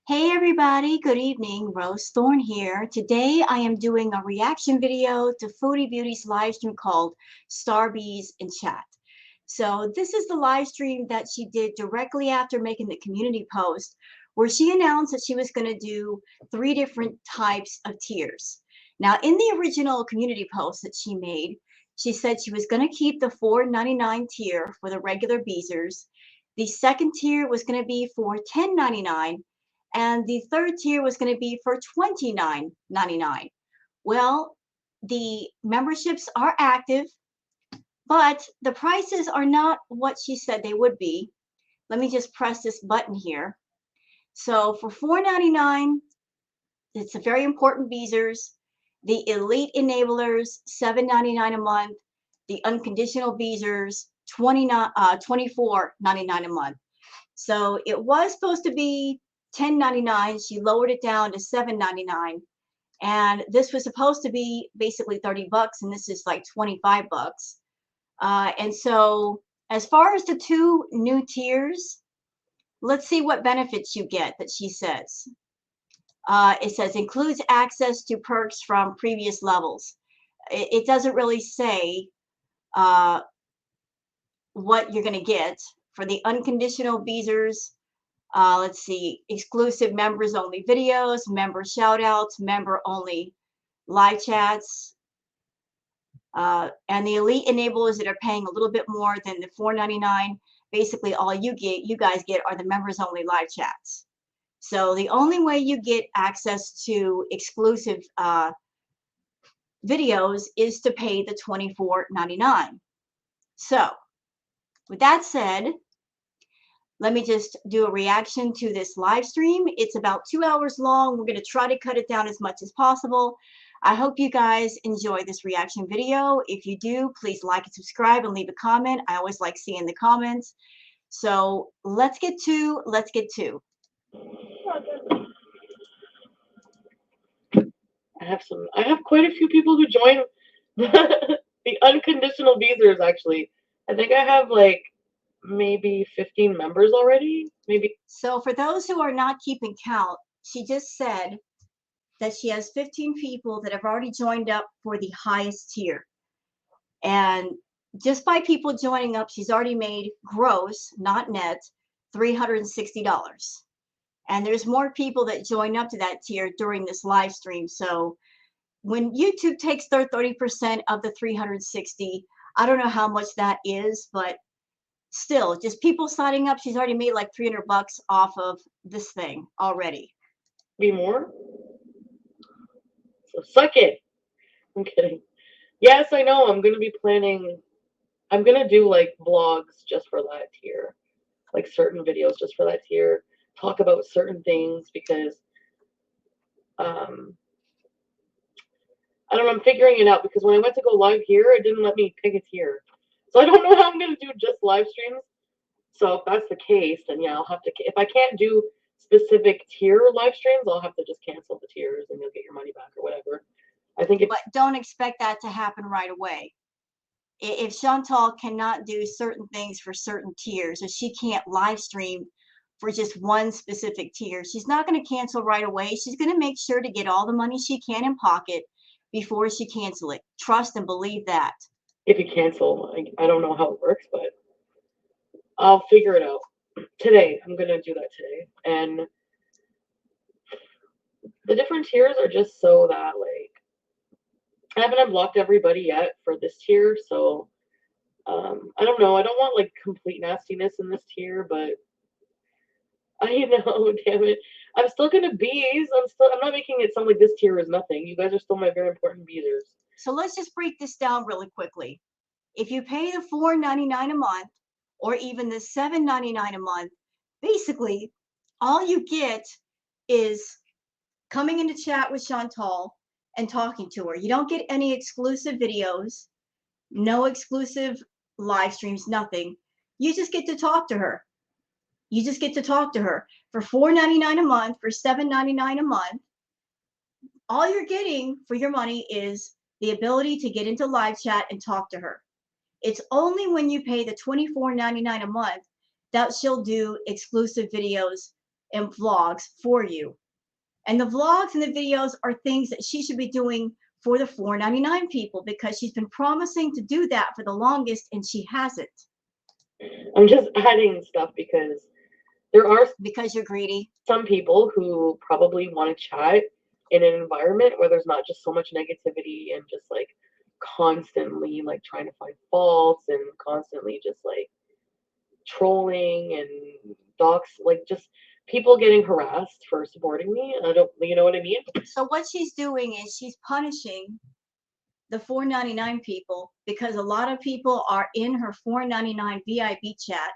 Hey everybody, good evening. Rose Thorne here. Today I am doing a reaction video to Foodie Beauty's live stream called Starbeeze in Chat. So this is the live stream that she did directly after making the community post where she announced that she was going to do 3 different types of tiers. Now in the original community post that she made, she said she was going to keep the $4.99 tier for the regular Beezers. The second tier was going to be for $10.99 and the third tier was going to be for $29.99. Well, the memberships are active, but the prices are not what she said they would be. Let me just press this button here. So for $4.99, it's a very important Beezers. The Elite Enablers, $7.99 a month. The Unconditional Beezers, $24.99 a month. So it was supposed to be $10.99. She lowered it down to $7.99. And this was supposed to be basically 30 bucks, and this is like 25 bucks. And so as far as the 2 new tiers, let's see what benefits you get that she says. It says includes access to perks from previous levels. It doesn't really say what you're going to get. For the unconditional Beezers, let's see, exclusive members only videos, member shout outs, member only live chats, and the elite enablers that are paying a little bit more than the $4.99. Basically all you guys get are the members only live chats. So the only way you get access to exclusive videos is to pay the $24.99. So with that said, let me just do a reaction to this live stream. It's about 2 hours long. We're going to try to cut it down as much as possible. I hope you guys enjoy this reaction video. If you do, please like and subscribe and leave a comment. I always like seeing the comments. So let's get to. I have quite a few people who join the unconditional Beezers actually. I think I have like maybe 15 members already. Maybe. So for those who are not keeping count, she just said that she has 15 people that have already joined up for the highest tier. And just by people joining up, she's already made gross, not net, $360. And there's more people that join up to that tier during this live stream. So when YouTube takes their 30% of the 360, I don't know how much that is, but still, just people signing up, she's already made like 300 bucks off of this thing already. Be more? So suck it. I'm kidding. Yes, I know. I'm going to be planning. I'm going to do like vlogs just for that tier. Like certain videos just for that tier. Talk about certain things because I don't know, I'm figuring it out because when I went to go live here, it didn't let me pick a tier. So I don't know how I'm going to do just live streams. So if that's the case, then yeah, I'll have to, if I can't do specific tier live streams, I'll have to just cancel the tiers and you'll get your money back or whatever. I think But don't expect that to happen right away. If Chantal cannot do certain things for certain tiers, or she can't live stream for just one specific tier, she's not going to cancel right away. She's going to make sure to get all the money she can in pocket before she cancel it. Trust and believe that. if you cancel, I don't know how it works, but I'll figure it out today. I'm going to do that today. And the different tiers are just so that like I haven't unblocked everybody yet for this tier, so I don't know. I don't want like complete nastiness in this tier, but I know, damn it. I'm still gonna bees. I'm not making it sound like this tier is nothing. You guys are still my very important beezers. So let's just break this down really quickly. If you pay the $4.99 a month or even the $7.99 a month, basically all you get is coming into chat with Chantal and talking to her. You don't get any exclusive videos, no exclusive live streams, nothing. You just get to talk to her. You just get to talk to her for $4.99 a month, for $7.99 a month. All you're getting for your money is the ability to get into live chat and talk to her. It's only when you pay the $24.99 a month that she'll do exclusive videos and vlogs for you. And the vlogs and the videos are things that she should be doing for the $4.99 people, because she's been promising to do that for the longest and she hasn't. I'm just adding stuff because there are Because you're greedy. some people who probably want to chat in an environment where there's not just so much negativity and just like constantly like trying to find faults and constantly just like trolling and docs, like just people getting harassed for supporting me. I don't, you know what I mean? So what she's doing is she's punishing the $4.99 people, because a lot of people are in her $4.99 VIP chat,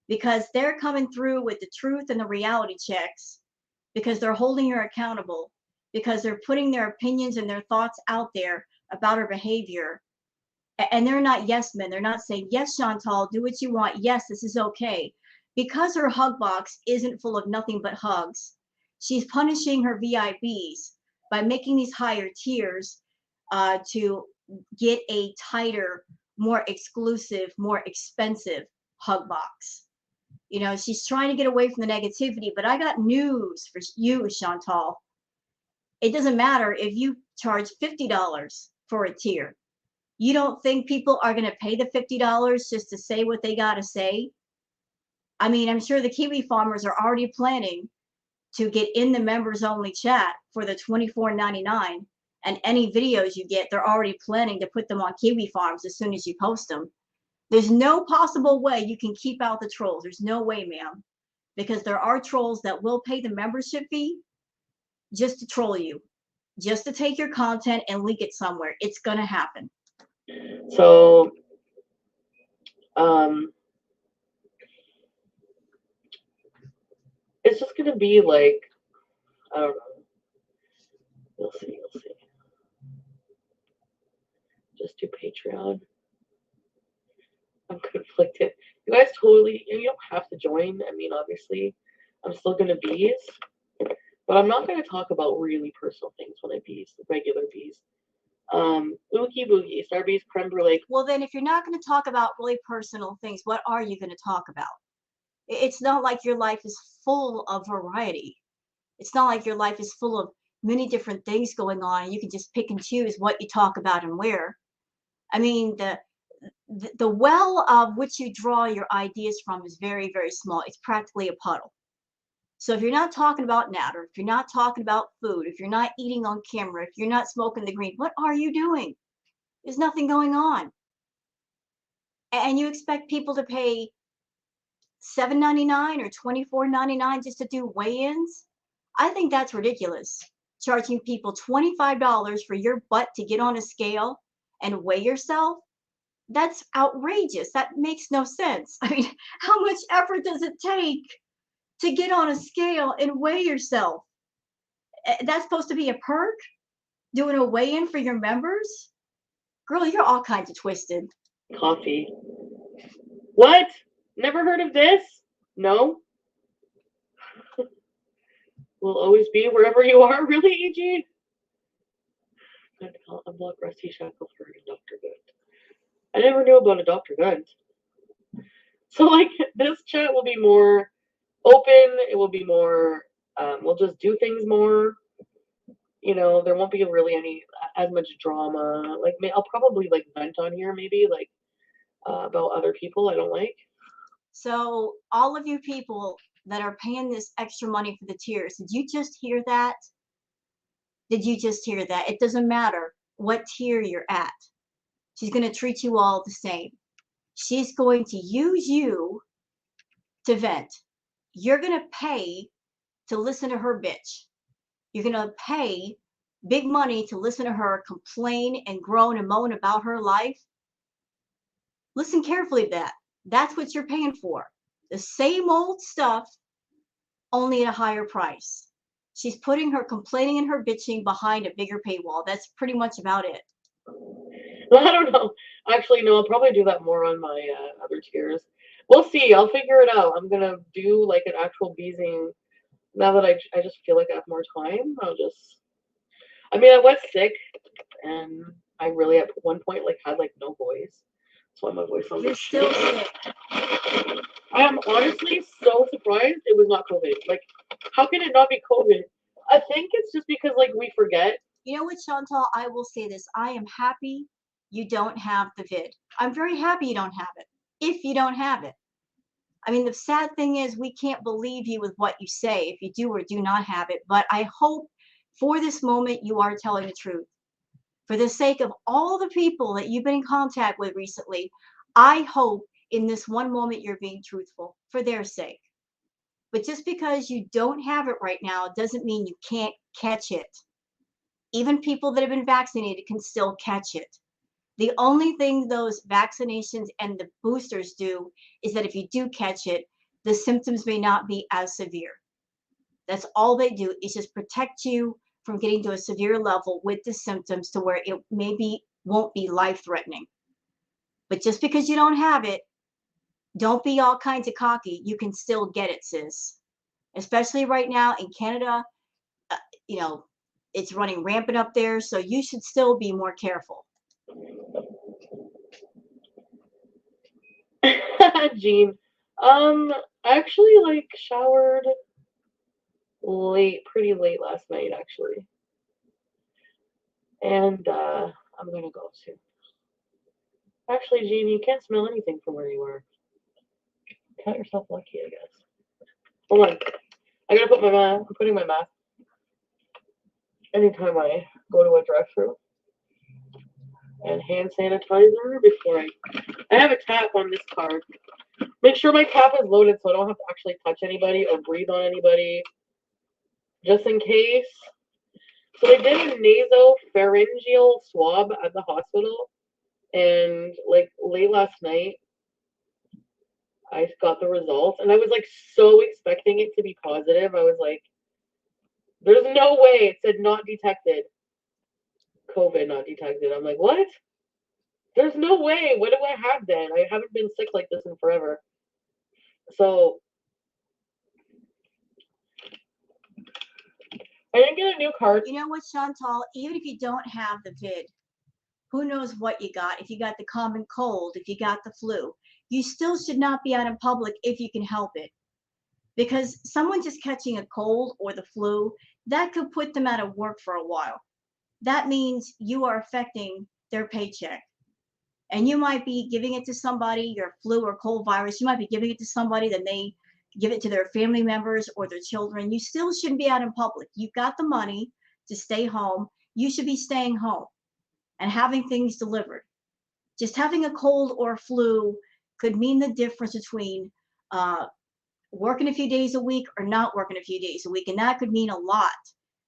because they're coming through with the truth and the reality checks, because they're holding her accountable, because they're putting their opinions and their thoughts out there about her behavior. And they're not yes men. They're not saying, yes, Chantal, do what you want. Yes, this is okay. Because her hug box isn't full of nothing but hugs, she's punishing her VIPs by making these higher tiers to get a tighter, more exclusive, more expensive hug box. You know, she's trying to get away from the negativity, but I got news for you, Chantal. It doesn't matter if you charge $50 for a tier. You don't think people are going to pay the $50 just to say what they got to say? I mean, I'm sure the Kiwi farmers are already planning to get in the members only chat for the $24.99. And any videos you get, they're already planning to put them on Kiwi farms as soon as you post them. There's no possible way you can keep out the trolls. There's no way, ma'am, because there are trolls that will pay the membership fee just to troll you, just to take your content and leak it somewhere. It's going to happen. So, it's just gonna be like, I don't know. We'll see. We'll see. Just do Patreon. I'm conflicted. You guys totally, you don't have to join. I mean, obviously, I'm still gonna bees, but I'm not gonna talk about really personal things when I bees, regular bees. Oogie Boogie, Starbeeze, creme brulee. Well, then, if you're not going to talk about really personal things, what are you going to talk about? It's not like your life is full of variety. It's not like your life is full of many different things going on, and you can just pick and choose what you talk about and where. I mean, the well of which you draw your ideas from is very, very small. It's practically a puddle. So if you're not talking about natter, if you're not talking about food, if you're not eating on camera, if you're not smoking the green, what are you doing? There's nothing going on. And you expect people to pay $7.99 or $24.99 just to do weigh-ins? I think that's ridiculous. Charging people $25 for your butt to get on a scale and weigh yourself? That's outrageous. That makes no sense. I mean, how much effort does it take to get on a scale and weigh yourself? That's supposed to be a perk? Doing a weigh-in for your members? Girl, you're all kinds of twisted. Coffee. What? Never heard of this? No? Will always be wherever you are, really, EG? Good call. Unblock Rusty Shackelford and Dr. Good. I never knew about a Dr. Good. So, like, this chat will be more open. It will be more, we'll just do things more. You know, there won't be really as much drama. Like, I'll probably, like, vent on here, maybe, like, about other people I don't like. So all of you people that are paying this extra money for the tiers, did you just hear that? Did you just hear that? It doesn't matter what tier you're at. She's going to treat you all the same. She's going to use you to vent. You're going to pay to listen to her bitch. You're going to pay big money to listen to her complain and groan and moan about her life. Listen carefully to that. That's what you're paying for. The same old stuff, only at a higher price. She's putting her complaining and her bitching behind a bigger paywall. That's pretty much about it. Well, I don't know. Actually, no, I'll probably do that more on my other tiers. We'll see. I'll figure it out. I'm going to do like an actual beezing. Now that I just feel like I have more time, I mean, I was sick and I really at one point like had like no voice. That's why my voice sounds You're like still shit. sick. I am honestly so surprised it was not COVID. Like, how can it not be COVID? I think it's just because like we forget. You know what, Chantal? I will say this. I am happy you don't have the vid. I'm very happy you don't have it. If you don't have it. I mean, the sad thing is we can't believe you with what you say if you do or do not have it. But I hope for this moment you are telling the truth. For the sake of all the people that you've been in contact with recently, I hope in this one moment you're being truthful for their sake. But just because you don't have it right now doesn't mean you can't catch it. Even people that have been vaccinated can still catch it. The only thing those vaccinations and the boosters do is that if you do catch it, the symptoms may not be as severe. That's all they do is just protect you from getting to a severe level with the symptoms to where it maybe won't be life threatening. But just because you don't have it, don't be all kinds of cocky. You can still get it, sis. Especially right now in Canada, uh, you know, it's running rampant up there, so you should still be more careful. Jean. I actually like showered late, pretty late last night actually. And I'm gonna go soon. Actually, Jean, you can't smell anything from where you are. Count yourself lucky, I guess. Hold on. I gotta put my mask. I'm putting my mask anytime I go to a drive-thru. And hand sanitizer before I have a tap on this card. Make sure my cap is loaded so I don't have to actually touch anybody or breathe on anybody. Just in case. So they did a nasopharyngeal swab at the hospital. And like late last night, I got the results. And I was like so expecting it to be positive. I was like, there's no way. It said not detected. COVID not detected. I'm like, what? There's no way. What do I have then? I haven't been sick like this in forever. So I didn't get a new card. You know what, Chantal? Even if you don't have the vid, who knows what you got? If you got the common cold, if you got the flu, you still should not be out in public if you can help it. Because someone just catching a cold or the flu, that could put them out of work for a while. That means you are affecting their paycheck. And you might be giving it to somebody, your flu or cold virus, you might be giving it to somebody that may give it to their family members or their children. You still shouldn't be out in public. You've got the money to stay home. You should be staying home and having things delivered. Just having a cold or flu could mean the difference between working a few days a week or not working a few days a week. And that could mean a lot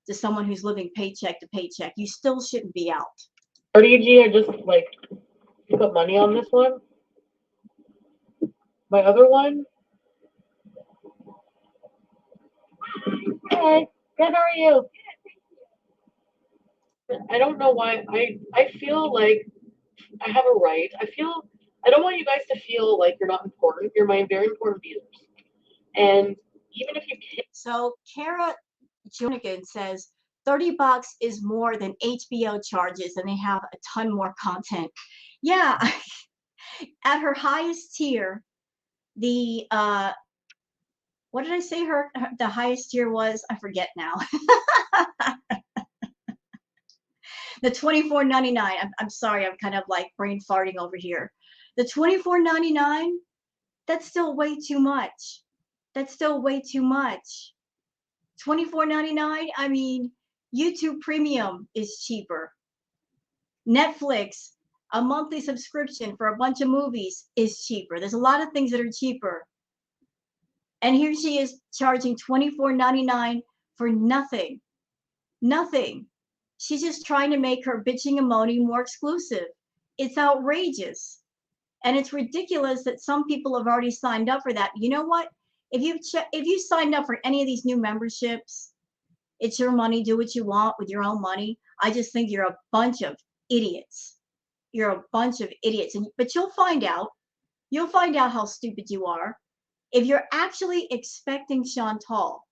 to someone who's living paycheck to paycheck. You still shouldn't be out. RDG, I just like put money on this one. My other one. Hi, good. How are you? I don't know why. I feel like I have a right. I don't want you guys to feel like you're not important. You're my very important viewers. And even if you can't. So Kara Junigan says $30 is more than HBO charges and they have a ton more content. Yeah, at her highest tier, the what did I say the highest tier was? I forget now. The $24.99. I'm sorry, I'm kind of like brain farting over here. The $24.99, that's still way too much. That's still way too much. $24.99, I mean, YouTube Premium is cheaper. Netflix, a monthly subscription for a bunch of movies is cheaper. There's a lot of things that are cheaper. And here she is charging $24.99 for nothing. Nothing. She's just trying to make her bitching and moaning more exclusive. It's outrageous. And it's ridiculous that some people have already signed up for that. You know what? If you signed up for any of these new memberships, it's your money. Do what you want with your own money. I just think you're a bunch of idiots. You're a bunch of idiots. But you'll find out. You'll find out how stupid you are. If you're actually expecting Chantal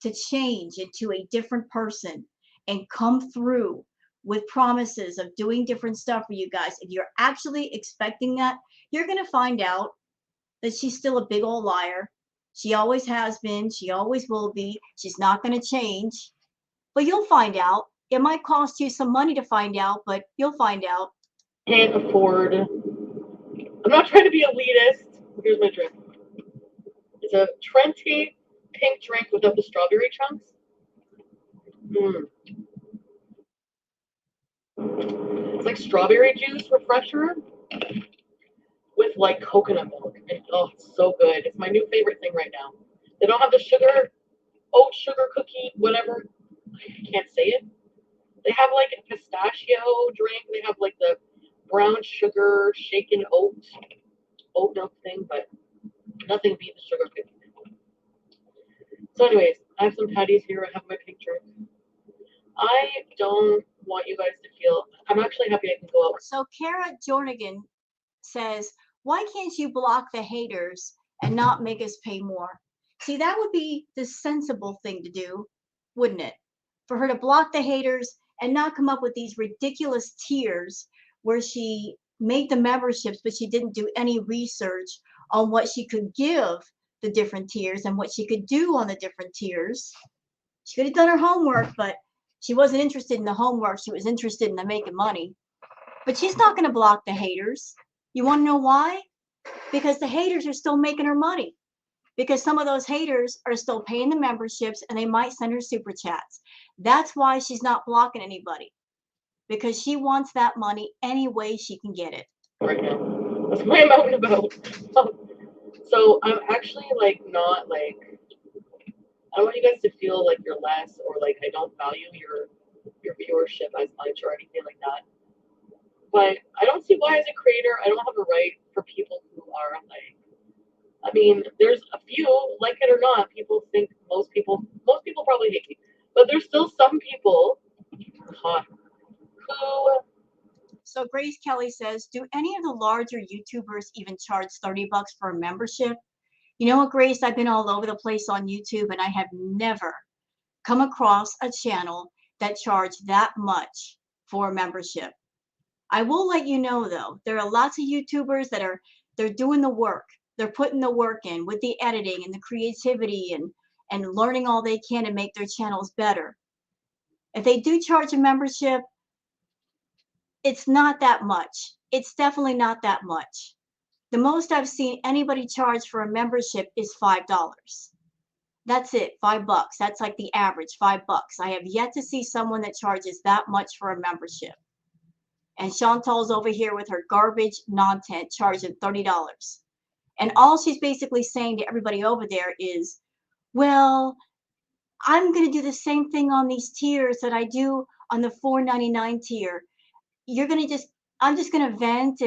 to change into a different person and come through with promises of doing different stuff for you guys, if you're actually expecting that, you're going to find out that she's still a big old liar. She always has been. She always will be. She's not going to change. But you'll find out. It might cost you some money to find out, but you'll find out. Can't afford. I'm not trying to be elitist. Here's my drink. It's a Trenti pink drink without the strawberry chunks. It's like strawberry juice refresher with like coconut milk. And oh, it's so good. It's my new favorite thing right now. They don't have the sugar, oat sugar cookie, whatever. I can't say it. They have like a pistachio drink. They have like the brown sugar shaken oat milk thing, but nothing beats the sugar cookie. So anyways, I have some patties here. I have my pink drink. I don't want you guys to feel, I'm actually happy I can go out. So Kara Jornigan says, why can't you block the haters and not make us pay more? See, that would be the sensible thing to do, wouldn't it? For her to block the haters and not come up with these ridiculous tiers where she made the memberships, but she didn't do any research on what she could give the different tiers and what she could do on the different tiers. She could have done her homework, but she wasn't interested in the homework. She was interested in the making money. But she's not going to block the haters. You want to know why? Because the haters are still making her money. Because some of those haters are still paying the memberships and they might send her super chats. That's why she's not blocking anybody. Because she wants that money any way she can get it. Right now. That's what I'm out and about. So I'm actually like not like, I don't want you guys to feel like you're less or like I don't value your viewership as much or anything like that. But I don't see why as a creator I don't have a right for people who are like, I mean, there's a few, like it or not, people think most people probably hate me. But there's still some people who So Grace Kelly says, do any of the larger YouTubers even charge $30 for a membership? You know what, Grace, I've been all over the place on YouTube and I have never come across a channel that charged that much for a membership. I will let you know though, there are lots of YouTubers that they're doing the work. They're putting the work in with the editing and the creativity and learning all they can to make their channels better. If they do charge a membership, it's not that much. It's definitely not that much. The most I've seen anybody charge for a membership is $5. That's it, $5. That's like the average, $5. I have yet to see someone that charges that much for a membership. And Chantal's over here with her garbage content charging $30. And all she's basically saying to everybody over there is, well, I'm going to do the same thing on these tiers that I do on the $4.99 tier. You're going to just, I'm just going to vent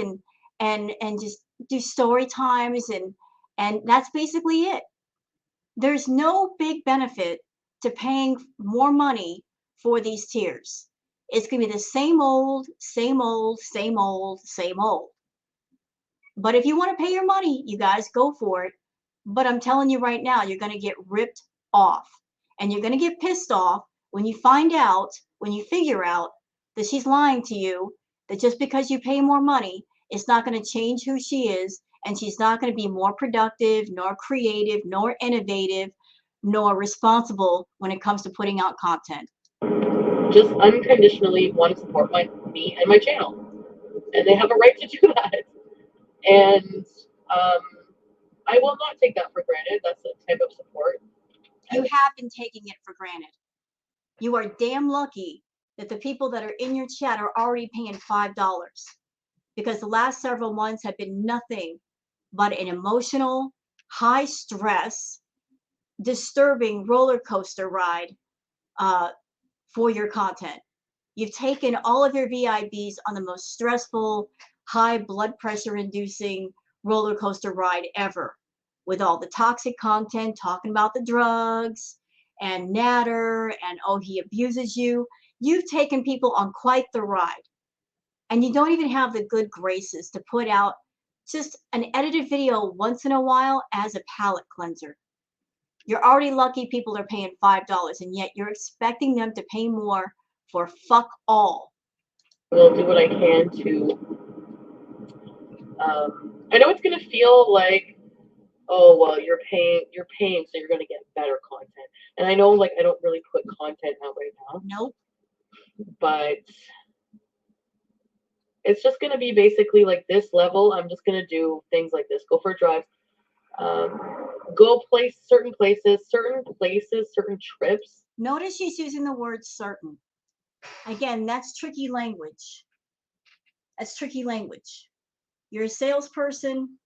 and just do story times and that's basically it. There's no big benefit to paying more money for these tiers. It's going to be the same old, same old, same old, same old. But if you want to pay your money, you guys go for it. But I'm telling you right now, you're going to get ripped off. And you're going to get pissed off when you find out, when you figure out that she's lying to you, that just because you pay more money, it's not going to change who she is. And she's not going to be more productive, nor creative, nor innovative, nor responsible when it comes to putting out content. just unconditionally want to support me and my channel. And they have a right to do that. And I will not take that for granted. That's a type of support. You have been taking it for granted. You are damn lucky that the people that are in your chat are already paying $5, because the last several months have been nothing but an emotional, high stress, disturbing roller coaster ride for your content. You've taken all of your VIBs on the most stressful, high blood pressure inducing roller coaster ride ever, with all the toxic content talking about the drugs and natter and oh, he abuses you. You've taken people on quite the ride. And you don't even have the good graces to put out just an edited video once in a while as a palate cleanser. You're already lucky people are paying $5, and yet you're expecting them to pay more for fuck all. will do what I can to. I know it's gonna feel like, oh well, you're paying, so you're gonna get better content. And I know, like, I don't really put content out right now, Nope. but it's just gonna be basically like this level. I'm just gonna do things like this: go for a drive, um, go certain places, certain trips. Notice she's using the word certain. Again, that's tricky language. That's tricky language. You're a salesperson.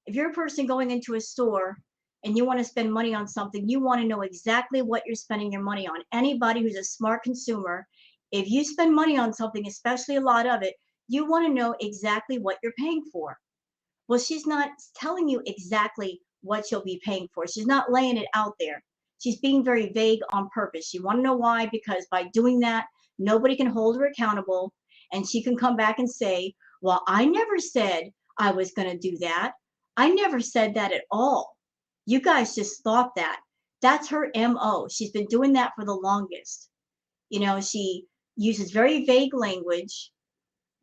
If you're a person going into a store and you want to spend money on something, you want to know exactly what you're spending your money on. Anybody who's a smart consumer, if you spend money on something, especially a lot of it, you want to know exactly what you're paying for. Well, she's not telling you exactly what you'll be paying for. She's not laying it out there. She's being very vague on purpose. You want to know why? Because by doing that, nobody can hold her accountable. And she can come back and say, well, I never said I was going to do that. I never said that at all. You guys just thought that. That's her MO. She's been doing that for the longest. She uses very vague language,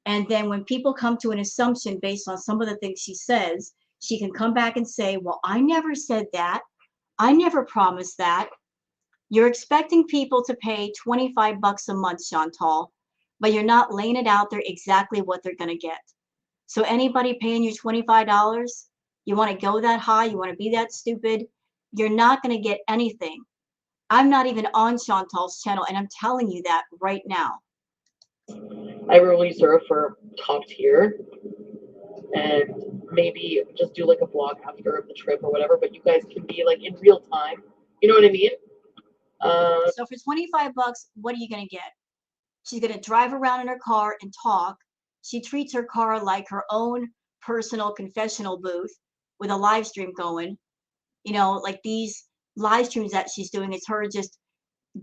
and then when people come to an assumption based on some of the things she says, she can come back and say, well, I never said that. I never promised that. You're expecting people to pay 25 bucks a month, Chantal, but you're not laying it out there exactly what they're going to get. So anybody paying you $25, you want to go that high, you want to be that stupid, you're not going to get anything. I'm not even on Chantal's channel, and I'm telling you that right now. I will reserve for top tier, and maybe just do like a vlog after the trip or whatever. But you guys can be like in real time. You know what I mean? So for 25 bucks, what are you going to get? She's going to drive around in her car and talk. She treats her car like her own personal confessional booth with a live stream going. Like these live streams that she's doing, it's her just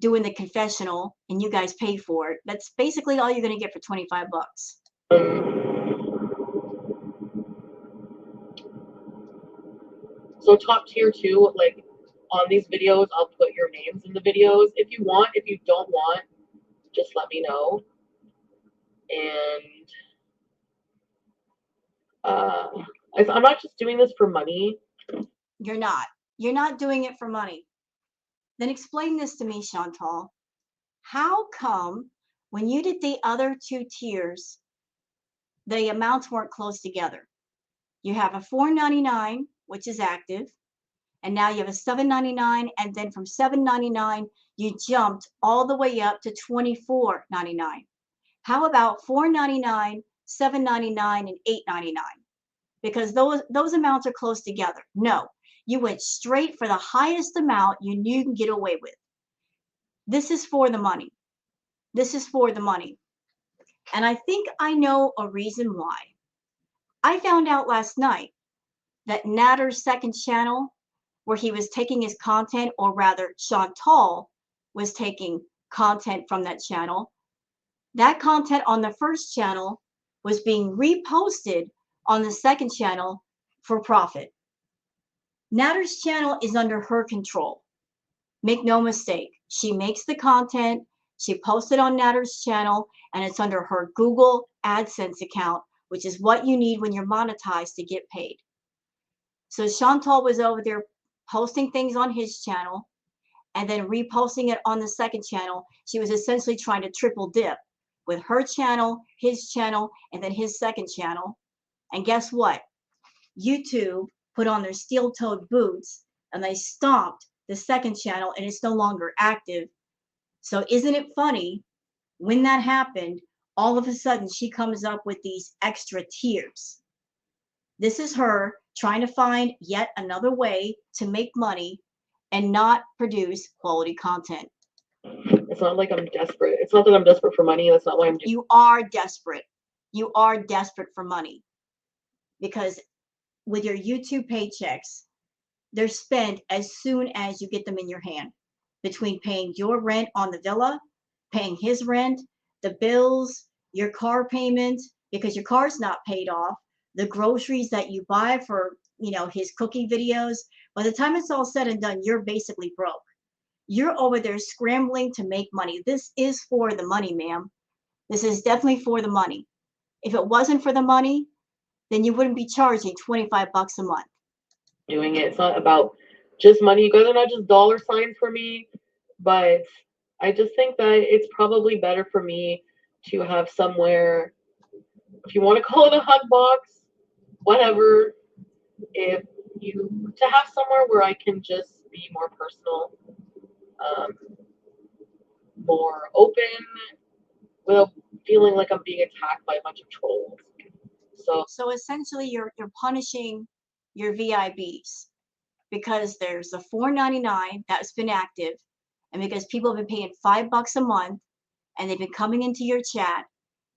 doing the confessional and you guys pay for it. That's basically all you're going to get for 25 bucks. So top tier too, like on these videos, I'll put your names in the videos if you want. If you don't want, just let me know. And I'm not just doing this for money. You're not. You're not doing it for money. Then explain this to me, Chantal. How come when you did the other two tiers, the amounts weren't close together? You have a $4.99, which is active, and now you have a $7.99, and then from $7.99, you jumped all the way up to $24.99. How about $4.99, $7.99, and $8.99? Because those amounts are close together. No, you went straight for the highest amount you knew you can get away with. This is for the money. This is for the money. And I think I know a reason why. I found out last night that Natter's second channel, where he was taking his content, or rather Chantal was taking content from that channel, that content on the first channel was being reposted on the second channel for profit. Natter's channel is under her control. Make no mistake, she makes the content, she posts it on Natter's channel, and it's under her Google AdSense account, which is what you need when you're monetized to get paid. So Chantal was over there posting things on his channel and then reposting it on the second channel. She was essentially trying to triple dip with her channel, his channel, and then his second channel. And guess what? YouTube put on their steel-toed boots and they stomped the second channel, and it's no longer active. So isn't it funny, when that happened, all of a sudden she comes up with these extra tiers. This is her trying to find yet another way to make money and not produce quality content. It's not like I'm desperate. It's not that I'm desperate for money. That's not why I'm doing. You are desperate. You are desperate for money, because with your YouTube paychecks, they're spent as soon as you get them in your hand. Between paying your rent on the villa, paying his rent, the bills, your car payment, because your car's not paid off, the groceries that you buy for, his cooking videos, by the time it's all said and done, you're basically broke. You're over there scrambling to make money. This is for the money, ma'am. This is definitely for the money. If it wasn't for the money, then you wouldn't be charging 25 bucks a month. Doing it. It's not about just money. You guys are not just dollar signs for me, but I just think that it's probably better for me to have somewhere, if you want to call it a hug box, whatever, if you to have somewhere where I can just be more personal, um, more open, without feeling like I'm being attacked by a bunch of trolls. So essentially you're punishing your VIBs because there's a $4.99 that's been active, and because people have been paying 5 bucks a month and they've been coming into your chat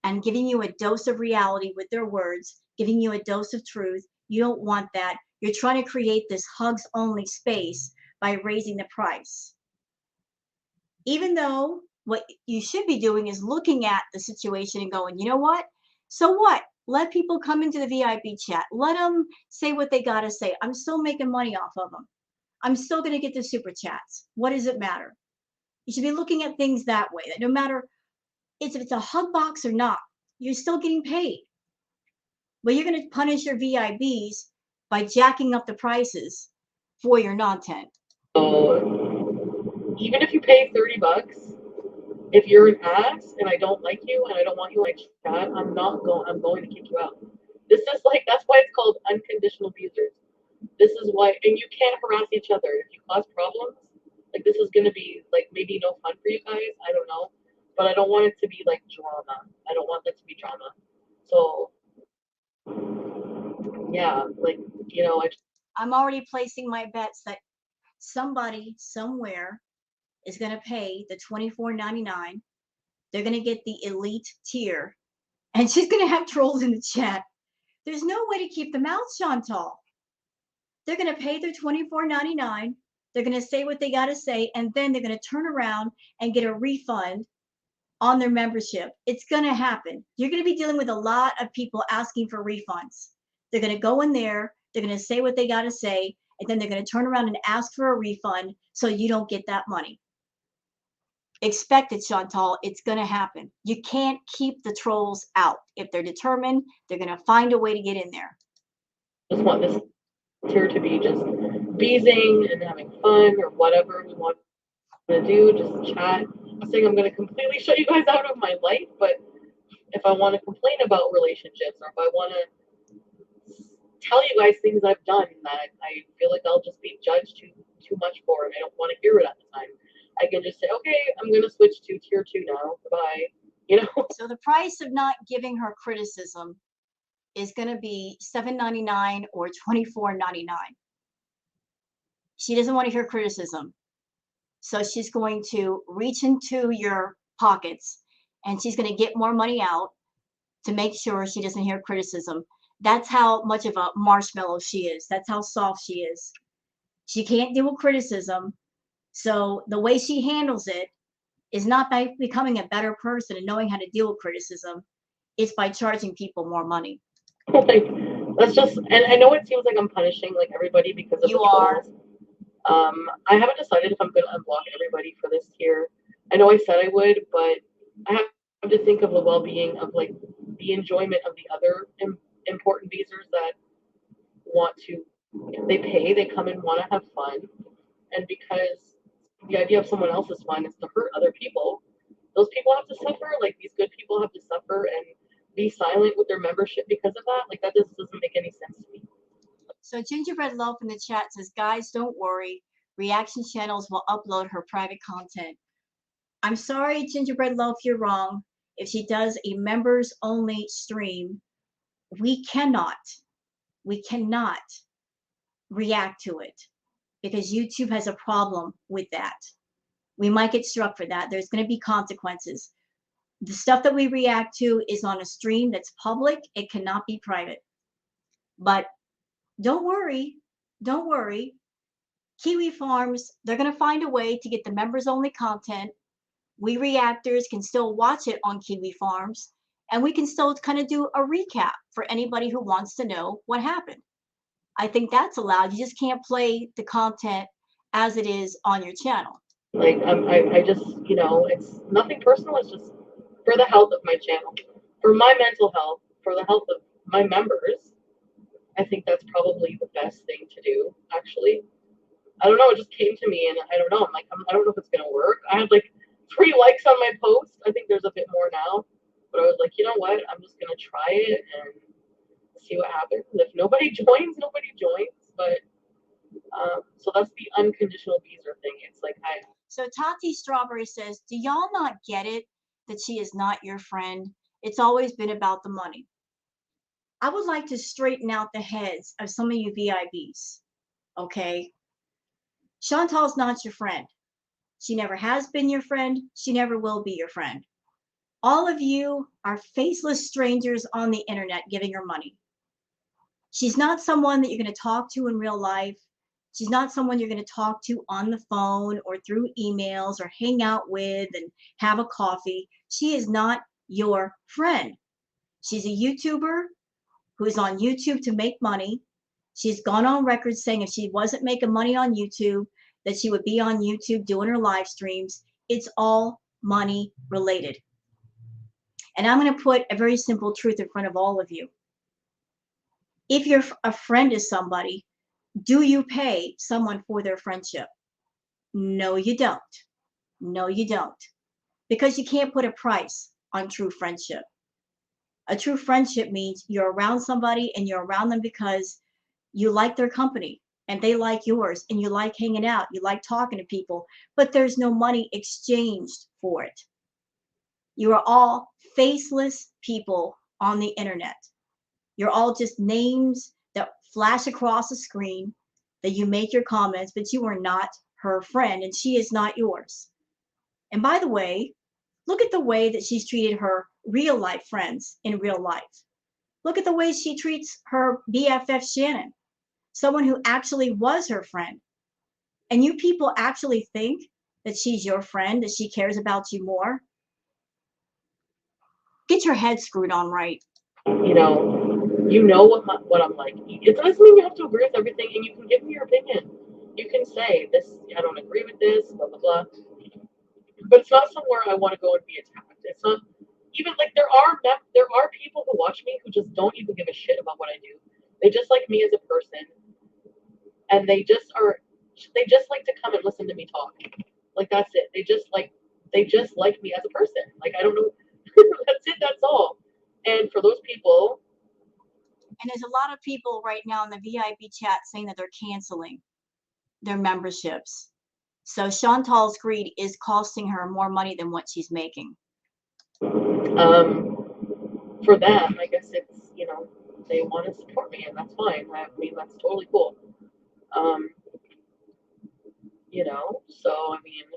and giving you a dose of reality with their words, giving you a dose of truth. You don't want that. You're trying to create this hugs only space by raising the price. Even though what you should be doing is looking at the situation and going, you know what? So what? Let people come into the VIP chat. Let them say what they got to say. I'm still making money off of them. I'm still going to get the super chats. What does it matter? You should be looking at things that way, that no matter if it's a hug box or not, you're still getting paid. But you're going to punish your VIBs by jacking up the prices for your content. So even if you pay 30 bucks, if you're an ass and I don't like you and I don't want you in my chat, I'm going to kick you out. This is like, that's why it's called unconditional abusers. This is why, and you can't harass each other. If you cause problems, like this is gonna be like maybe no fun for you guys. I don't know, but I don't want it to be like drama. I don't want that to be drama. So yeah, like I'm already placing my bets that somebody somewhere is going to pay the $24.99. They're going to get the elite tier, and she's going to have trolls in the chat. There's no way to keep them out, Chantal. They're going to pay their $24.99. They're going to say what they got to say, and then they're going to turn around and get a refund on their membership. It's going to happen. You're going to be dealing with a lot of people asking for refunds. They're going to go in there, they're going to say what they got to say, and then they're going to turn around and ask for a refund so you don't get that money. Expect it, Chantal. It's going to happen. You can't keep the trolls out. If they're determined, they're going to find a way to get in there. just want this tier to be just beezing and having fun or whatever we want to do. Just chat. I'm saying I'm going to completely shut you guys out of my life, but if I want to complain about relationships or if I want to tell you guys things I've done that I feel like I'll just be judged too much for and I don't want to hear it at the time, I can just say, okay, I'm gonna switch to tier 2 now. Goodbye. So the price of not giving her criticism is going to be $7.99 or $24.99. She doesn't want to hear criticism. So she's going to reach into your pockets and she's going to get more money out to make sure she doesn't hear criticism. That's how much of a marshmallow she is. That's how soft she is. She can't deal with criticism. So the way she handles it is not by becoming a better person and knowing how to deal with criticism. It's by charging people more money. Like that's just, and I know it seems like I'm punishing like everybody because of You the are. trolls. I haven't decided if I'm gonna unblock everybody for this tier. I know I said I would, but I have to think of the well-being of like the enjoyment of the other important users that want to, if they pay, they come and want to have fun. And because the idea of someone else's fun is to hurt other people, those people have to suffer. Like these good people have to suffer and be silent with their membership because of that. Like that just doesn't make any sense to me. So Gingerbread Loaf in the chat says, guys, don't worry. Reaction channels will upload her private content. I'm sorry, Gingerbread Loaf, you're wrong. If she does a members only stream, we cannot react to it because YouTube has a problem with that. We might get struck for that. There's going to be consequences. The stuff that we react to is on a stream that's public. It cannot be private. But don't worry. Don't worry. Kiwi Farms, they're going to find a way to get the members only content. We reactors can still watch it on Kiwi Farms, and we can still kind of do a recap for anybody who wants to know what happened. I think that's allowed. You just can't play the content as it is on your channel. Like I just, it's nothing personal. It's just for the health of my channel, for my mental health, for the health of my members. I think that's probably the best thing to do, actually. I don't know, it just came to me, and I don't know. I don't know if it's gonna work. I had like 3 likes on my post. I think there's a bit more now, but I was like, you know what? I'm just gonna try it and see what happens. If nobody joins, nobody joins. But so that's the unconditional Beezer thing. It's like So Tati Strawberry says, do y'all not get it that she is not your friend? It's always been about the money. I would like to straighten out the heads of some of you VIBs, okay? Chantal's not your friend. She never has been your friend. She never will be your friend. All of you are faceless strangers on the internet giving her money. She's not someone that you're going to talk to in real life. She's not someone you're going to talk to on the phone or through emails or hang out with and have a coffee. She is not your friend. She's a YouTuber who's on YouTube to make money. She's gone on record saying if she wasn't making money on YouTube, that she would be on YouTube doing her live streams. It's all money related. And I'm going to put a very simple truth in front of all of you. If you're a friend to somebody, do you pay someone for their friendship? No, you don't. No, you don't. Because you can't put a price on true friendship. A true friendship means you're around somebody and you're around them because you like their company and they like yours and you like hanging out, you like talking to people, but there's no money exchanged for it. You are all faceless people on the internet. You're all just names that flash across the screen that you make your comments, but you are not her friend and she is not yours. And by the way, look at the way that she's treated her real life friends in real life. Look at the way she treats her BFF Shannon, someone who actually was her friend. And you people actually think that she's your friend, that she cares about you more? Get your head screwed on right. You know what I'm like. It doesn't mean you have to agree with everything, and you can give me your opinion. You can say this. I don't agree with this. Blah blah blah. But it's not somewhere I want to go and be attacked. It's not even like there are people who watch me who just don't even give a shit about what I do. They just like me as a person, and they just like to come and listen to me talk. Like that's it. They just like me as a person. Like I don't know. That's it. That's all. And for those people, and there's a lot of people right now in the VIP chat saying that they're canceling their memberships. So Chantal's greed is costing her more money than what she's making. For them, I guess it's, they want to support me, and that's fine. I mean, that's totally cool. So I mean,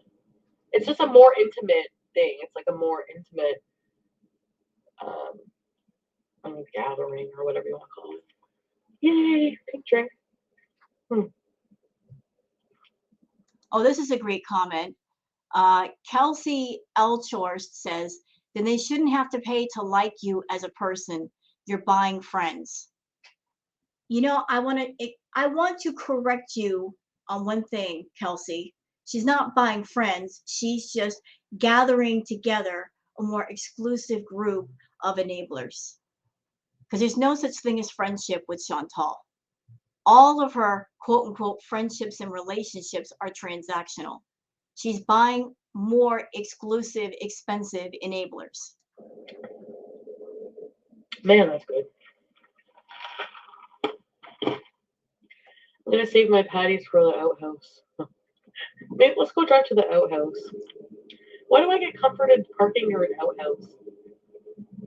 it's just a more intimate thing. It's like a more intimate gathering or whatever you want to call it. Yay, pink drink. Oh, this is a great comment. Kelsey Elchorst says, then they shouldn't have to pay to like you as a person. You're buying friends. I want to correct you on one thing, Kelsey. She's not buying friends. She's just gathering together a more exclusive group of enablers. Because there's no such thing as friendship with Chantal. All of her quote unquote friendships and relationships are transactional. She's buying more exclusive, expensive enablers. Man, that's good. I'm gonna save my patties for the outhouse. Maybe let's go drive to the outhouse. Why do I get comforted parking near an outhouse?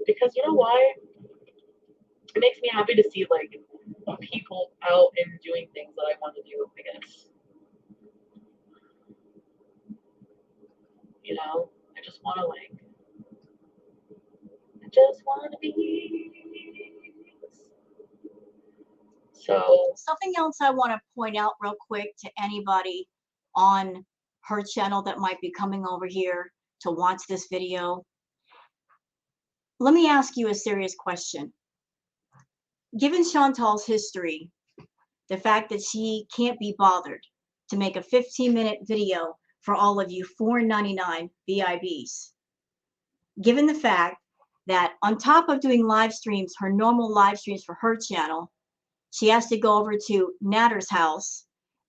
Because you know why? It makes me happy to see like people out and doing things that I want to do, I guess. I just want to be. So something else I want to point out real quick to anybody on her channel that might be coming over here to watch this video. Let me ask you a serious question. Given Chantal's history, the fact that she can't be bothered to make a 15-minute video for all of you $4.99 VIBs, given the fact that on top of doing live streams, her normal live streams for her channel, she has to go over to Natter's house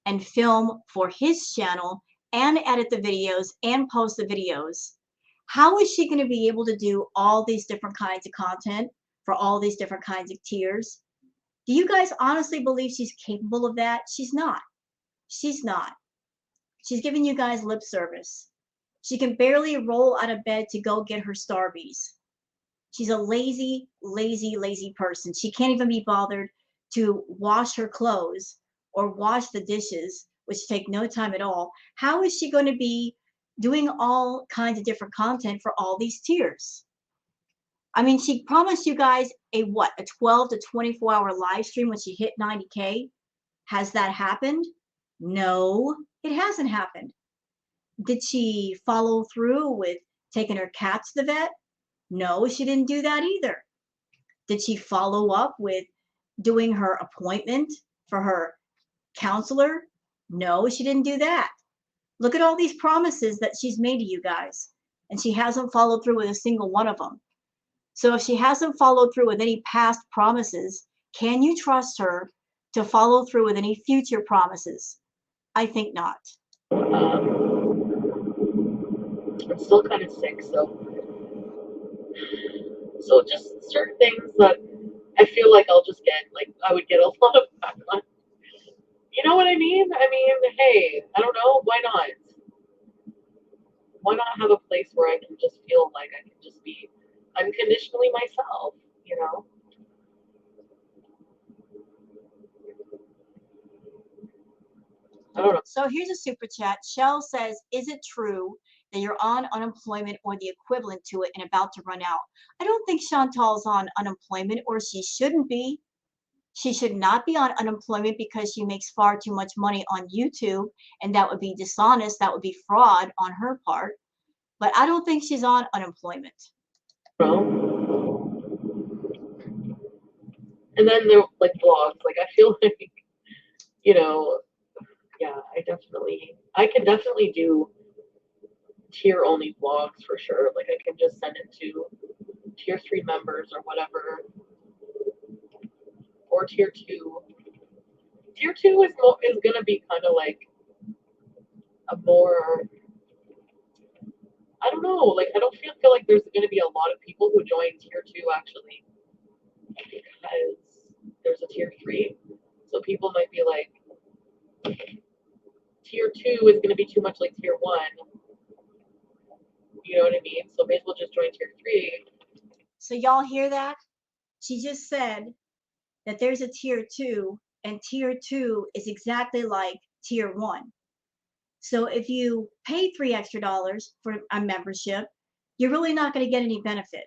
and film for his channel and edit the videos and post the videos. How is she going to be able to do all these different kinds of content for all these different kinds of tiers? Do you guys honestly believe she's capable of that? She's not. She's not. She's giving you guys lip service. She can barely roll out of bed to go get her Starbeeze. She's a lazy, lazy, lazy person. She can't even be bothered to wash her clothes or wash the dishes, which take no time at all. How is she going to be doing all kinds of different content for all these tiers? I mean, she promised you guys a what? A 12 to 24-hour live stream when she hit 90K. Has that happened? No, it hasn't happened. Did she follow through with taking her cat to the vet? No, she didn't do that either. Did she follow up with doing her appointment for her counselor? No, she didn't do that. Look at all these promises that she's made to you guys, and she hasn't followed through with a single one of them. So if she hasn't followed through with any past promises, can you trust her to follow through with any future promises? I think not. I'm still kind of sick, so just certain things that I feel like I'll just get, like, I would get a lot of backlash. You know what I mean? I mean, hey, I don't know, why not? Why not have a place where I can just feel like I can just be unconditionally myself, you know? I don't know. So here's a super chat. Shell says, is it true that you're on unemployment or the equivalent to it and about to run out? I don't think Chantal's on unemployment, or she shouldn't be. She should not be on unemployment because she makes far too much money on YouTube, and that would be dishonest. That would be fraud on her part. But I don't think she's on unemployment. And then there, like, vlogs. Like, I feel like, you know, yeah, I can definitely do tier only vlogs for sure. Like, I can just send it to tier 3 members or whatever, or tier 2. Tier 2 is gonna be kind of like a more, I don't know, like, I don't feel like there's gonna be a lot of people who join tier 2 actually, because there's a tier 3, so people might be like, tier 2 is gonna be too much like tier 1. You know what I mean? So may as well just join tier 3. So y'all hear that? She just said that there's a tier 2, and tier 2 is exactly like tier 1. So if you pay $3 extra for a membership, you're really not going to get any benefit.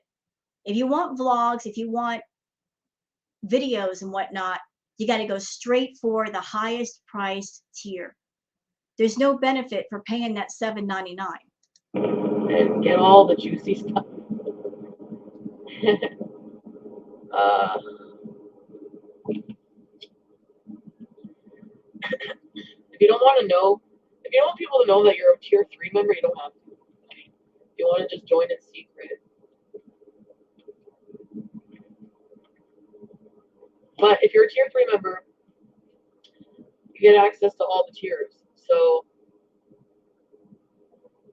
If you want vlogs, if you want videos and whatnot, you got to go straight for the highest priced tier. There's no benefit for paying that $7.99. And get all the juicy stuff. If you don't want to know, if you don't want people to know that you're a tier 3 member, you don't have to. You want to just join in secret. But if you're a tier 3 member, you get access to all the tiers. So,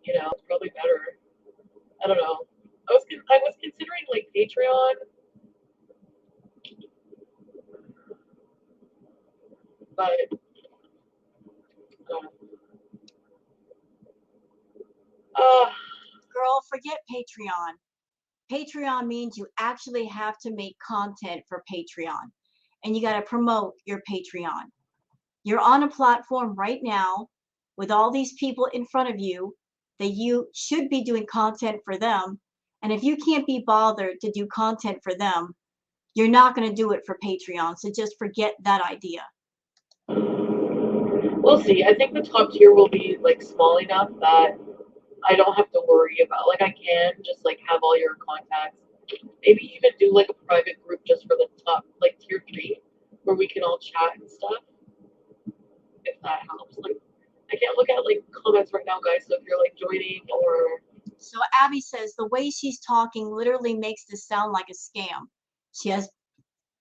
you know, it's probably better. I don't know. I was considering like Patreon, but I don't know. Girl, forget Patreon. Patreon means you actually have to make content for Patreon, and you got to promote your Patreon. You're on a platform right now with all these people in front of you that you should be doing content for them. And if you can't be bothered to do content for them, you're not going to do it for Patreon. So just forget that idea. We'll see. I think the top tier will be like small enough that I don't have to worry about, like, I can just like have all your contacts. Maybe even do like a private group just for the top, like tier 3, where we can all chat and stuff. If that helps. Like, I can't look at like comments right now, guys. So if you're like joining or. So Abby says the way she's talking literally makes this sound like a scam. She has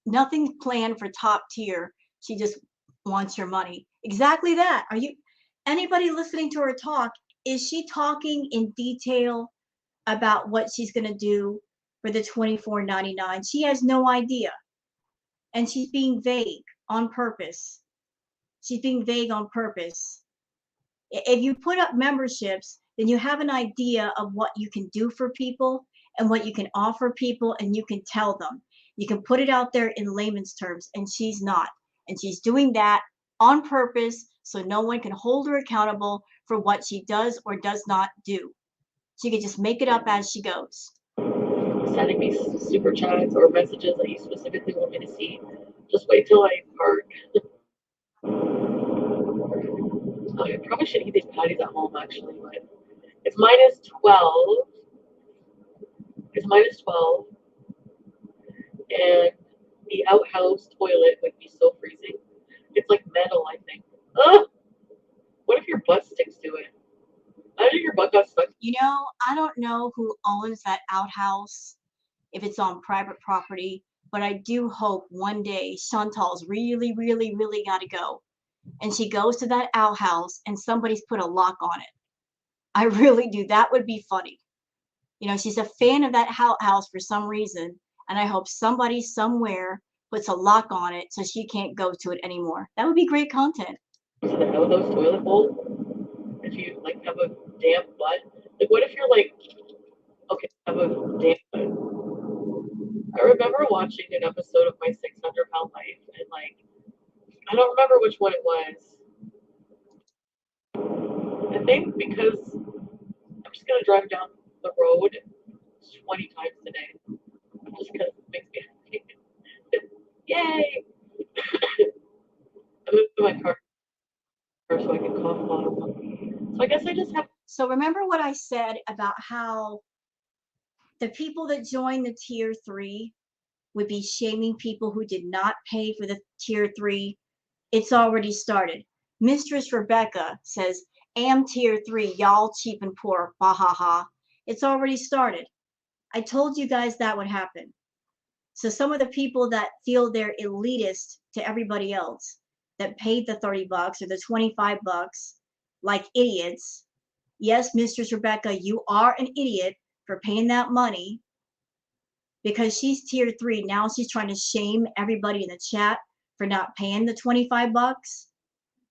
nothing planned for top tier. She just wants your money. Exactly that. Are you anybody listening to her talk? Is she talking in detail about what she's going to do for the $24.99? She has no idea. And she's being vague on purpose. She's being vague on purpose. If you put up memberships, then you have an idea of what you can do for people and what you can offer people, and you can tell them. You can put it out there in layman's terms, and she's not. And she's doing that on purpose so no one can hold her accountable for what she does or does not do. She can just make it up as she goes. Sending me super chats or messages that you specifically want me to see. Just wait till I park. Oh, I probably should eat these patties at home actually, but it's minus 12. It's minus 12. And the outhouse toilet would be so freezing. It's like metal, I think. Ugh! What if your butt sticks to it? Imagine your butt got stuck. You know, I don't know who owns that outhouse, if it's on private property, but I do hope one day Chantal's really, really, really got to go. And she goes to that outhouse and somebody's put a lock on it. I really do. That would be funny. You know, she's a fan of that outhouse for some reason. And I hope somebody somewhere puts a lock on it so she can't go to it anymore. That would be great content. To the outhouse toilet bowl, if you like have a damp butt, like what if you're like, okay, have a damp butt. I remember watching an episode of My 600-Pound Life, and like, I don't remember which one it was. I think because I'm just gonna drive down the road 20 times today, just because it makes me happy. Yay! I moved my car so I can cough a lot. So I guess I just have. So remember what I said about how the people that join the tier 3 would be shaming people who did not pay for the tier 3. It's already started. Mistress Rebecca says, am tier 3, y'all cheap and poor, bah ha ha. It's already started. I told you guys that would happen. So some of the people that feel they're elitist to everybody else, that paid the 30 bucks or the 25 bucks, like idiots. Yes, Mistress Rebecca, you are an idiot for paying that money because she's tier 3. Now she's trying to shame everybody in the chat for not paying the 25 bucks.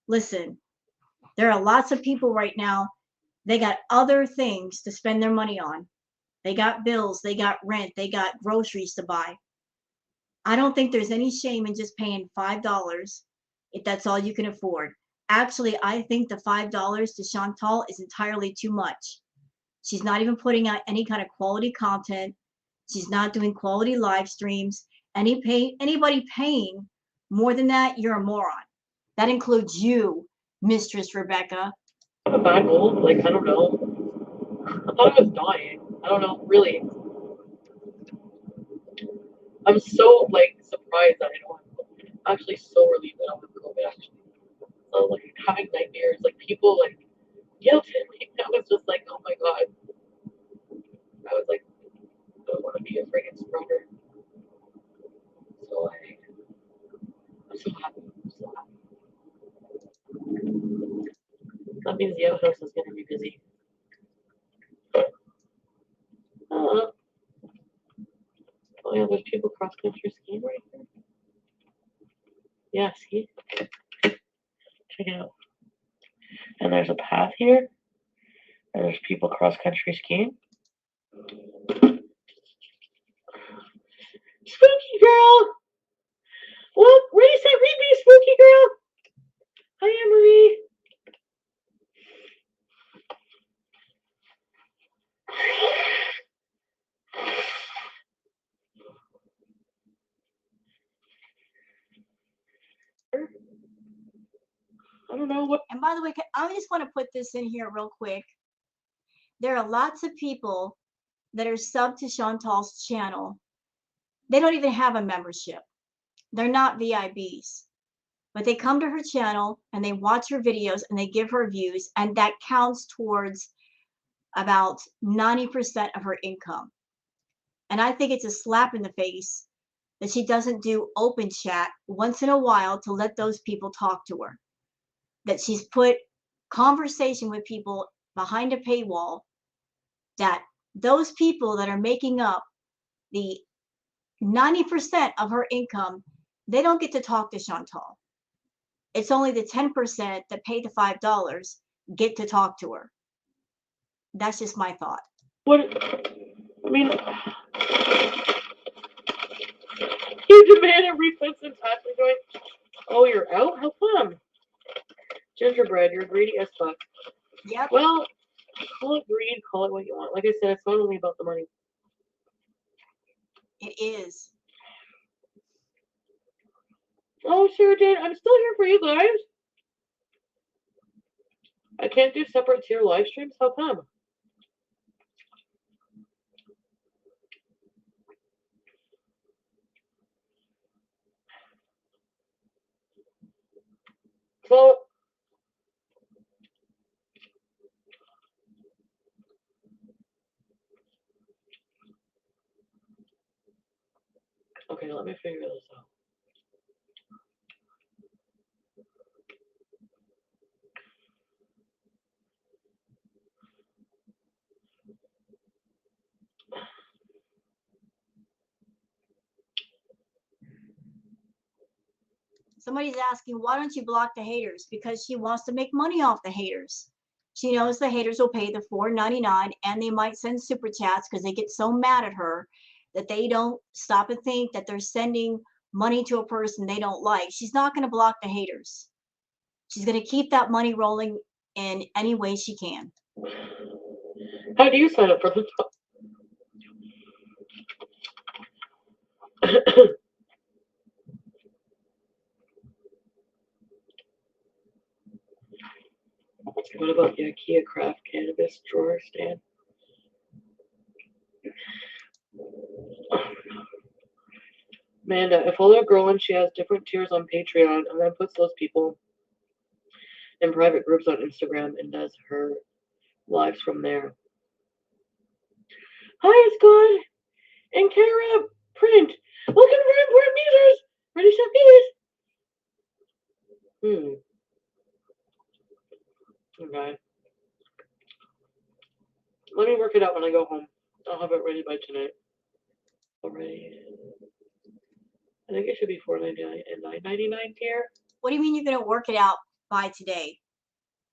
Listen, there are lots of people right now, they got other things to spend their money on. They got bills, they got rent, they got groceries to buy. I don't think there's any shame in just paying $5 if that's all you can afford. Actually, I think the $5 to Chantal is entirely too much. She's not even putting out any kind of quality content. She's not doing quality live streams. Anybody paying more than that, you're a moron. That includes you, Mistress Rebecca. A bad goal? Like, I don't know. I thought I was dying. I don't know, really. I'm so, like, surprised that I don't have, actually so relieved that I don't have COVID, actually. So, like, having nightmares, like, people, like, yelled at me. I was just like, oh my god. I was like, I don't want to be a friggin' spreader. So, I'm so happy. I'm so happy. That means the outhouse is going to be busy. Oh yeah, there's people cross country skiing right here. Yeah, see? Check it out. And there's a path here. And there's people cross country skiing. Spooky girl! Look, where do you say read me, spooky girl? Hi, Anne-Marie. I don't know what. And by the way, I just want to put this in here real quick. There are lots of people that are subbed to Chantal's channel. They don't even have a membership. They're not VIBs. But they come to her channel and they watch her videos and they give her views, and that counts towards about 90% of her income. And I think it's a slap in the face that she doesn't do open chat once in a while to let those people talk to her. That she's put conversation with people behind a paywall, that those people that are making up the 90% of her income, they don't get to talk to Chantal. It's only the 10% that pay the $5 get to talk to her. That's just my thought. What? I mean, you demand a refund since after going. Oh, you're out? How come? Gingerbread, you're greedy as fuck. Yep. Well, call it greed, call it what you want. Like I said, it's not only about the money. It is. Oh, sure, Jane. I'm still here for you guys. I can't do separate tier live streams. How come? So, okay, let me figure this out. Somebody's asking, why don't you block the haters? Because she wants to make money off the haters. She knows the haters will pay the $4.99 and they might send super chats because they get so mad at her that they don't stop and think that they're sending money to a person they don't like. She's not going to block the haters. She's going to keep that money rolling in any way she can. How do you sign up for the What about the IKEA craft cannabis drawer stand? Amanda, I follow a girl and she has different tiers on Patreon and then puts those people in private groups on Instagram and does her lives from there. Hi, Scott and Kara Print. Welcome to Important Users. Ready, set, finish. Okay. Let me work it out when I go home. I'll have it ready by tonight. Already. I think it should be $4.99 and $9.99 tier. What do you mean you're going to work it out by today?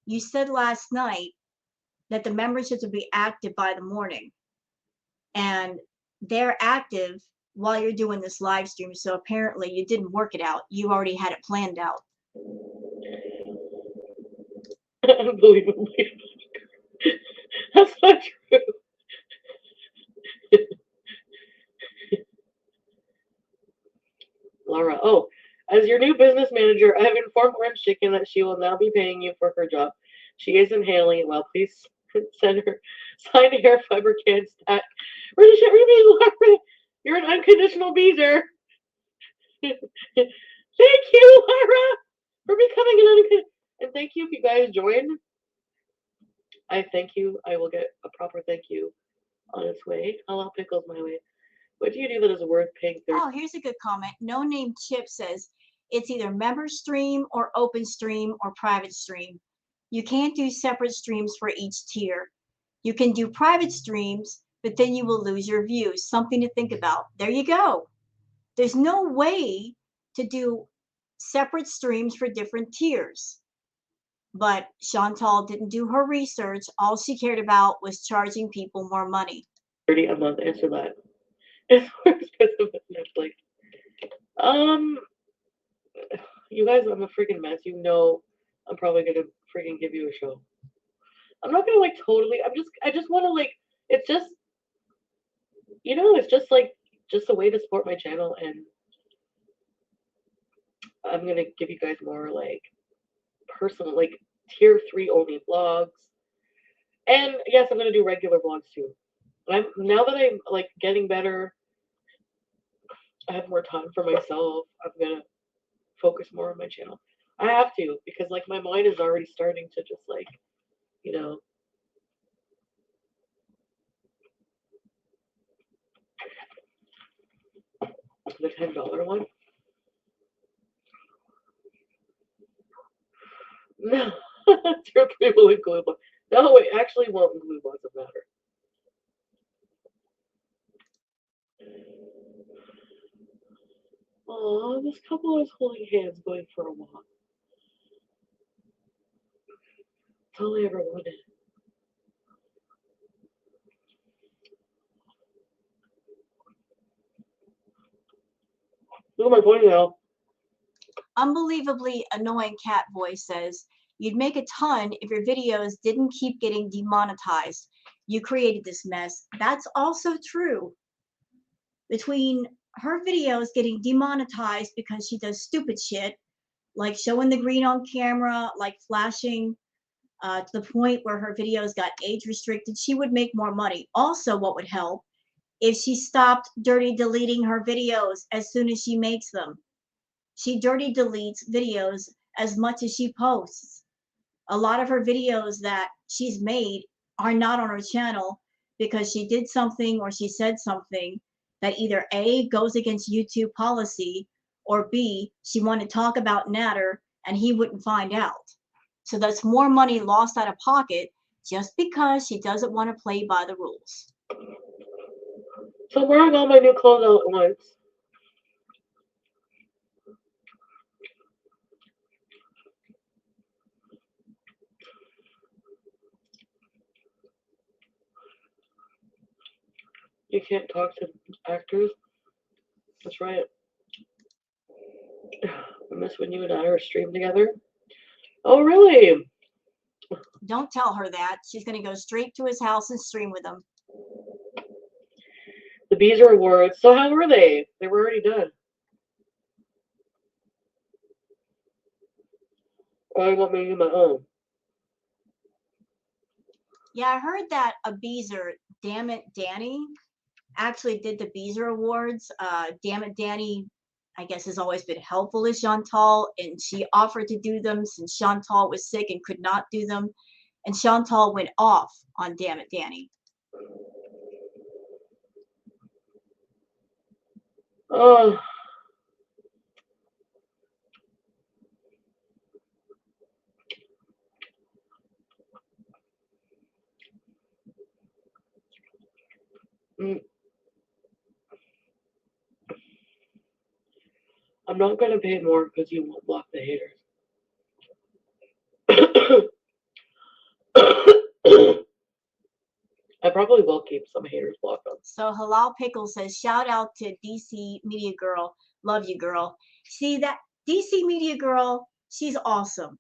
You said last night that the memberships would be active by the morning. And they're active while you're doing this live stream. So apparently you didn't work it out. You already had it planned out. Unbelievably. That's not true. Laura, oh, as your new business manager, I have informed Orange Chicken that she will now be paying you for her job. She is inhaling it well. Please send her signed hair fiber can stack. Laura, you're an unconditional beezer. Thank you, Laura, for becoming an unconditional. And thank you if you guys join. I thank you. I will get a proper thank you on its way. Allow pickles my way. What do you do that is worth paying 30? Oh, here's a good comment. No Name Chip says it's either member stream or open stream or private stream. You can't do separate streams for each tier. You can do private streams, but then you will lose your views. Something to think about. There you go. There's no way to do separate streams for different tiers. But Chantal didn't do her research. All she cared about was charging people more money. 30 a month. Answer that. It's more expensive than Netflix. You guys, I'm a freaking mess. You know, I'm probably gonna freaking give you a show. I'm not gonna like totally. I just want to like. It's just, it's just like just a way to support my channel, and I'm gonna give you guys more like personal, like tier 3 only vlogs. And yes, I'm gonna do regular vlogs too. Now that I'm like getting better, I have more time for myself. I'm gonna focus more on my channel. I have to, because like my mind is already starting to just like, you know, The $10 one? No. 3 will include one. No, it actually won't include lots of matter. Oh, this couple is holding hands going for a walk. That's all I ever wanted. Look at my ponytail. Unbelievably annoying cat voice says, you'd make a ton if your videos didn't keep getting demonetized. You created this mess. That's also true. Between her videos getting demonetized because she does stupid shit, like showing the green on camera, like flashing to the point where her videos got age restricted, she would make more money. Also, what would help if she stopped dirty deleting her videos as soon as she makes them. She dirty deletes videos as much as she posts. A lot of her videos that she's made are not on her channel because she did something or she said something that either A, goes against YouTube policy, or B, she wanted to talk about Natter and he wouldn't find out. So that's more money lost out of pocket just because she doesn't want to play by the rules. So I'm wearing all my new clothes all at once. You can't talk to actors. That's right. I miss when you and I were streamed together. Oh, really? Don't tell her that. She's going to go straight to his house and stream with him. The Beezer Awards. So how were they? They were already done. I want me to do my own. Yeah, I heard that a Beezer, Damn It Danny, actually did the Beezer Awards. Damn It Danny, I guess, has always been helpful to Chantal, and she offered to do them since Chantal was sick and could not do them. And Chantal went off on Damn It Danny. Oh. I'm not going to pay more because you won't block the haters. I probably will keep some haters blocked on. So Halal Pickle says, shout out to DC Media Girl. Love you, girl. See that DC Media Girl, she's awesome.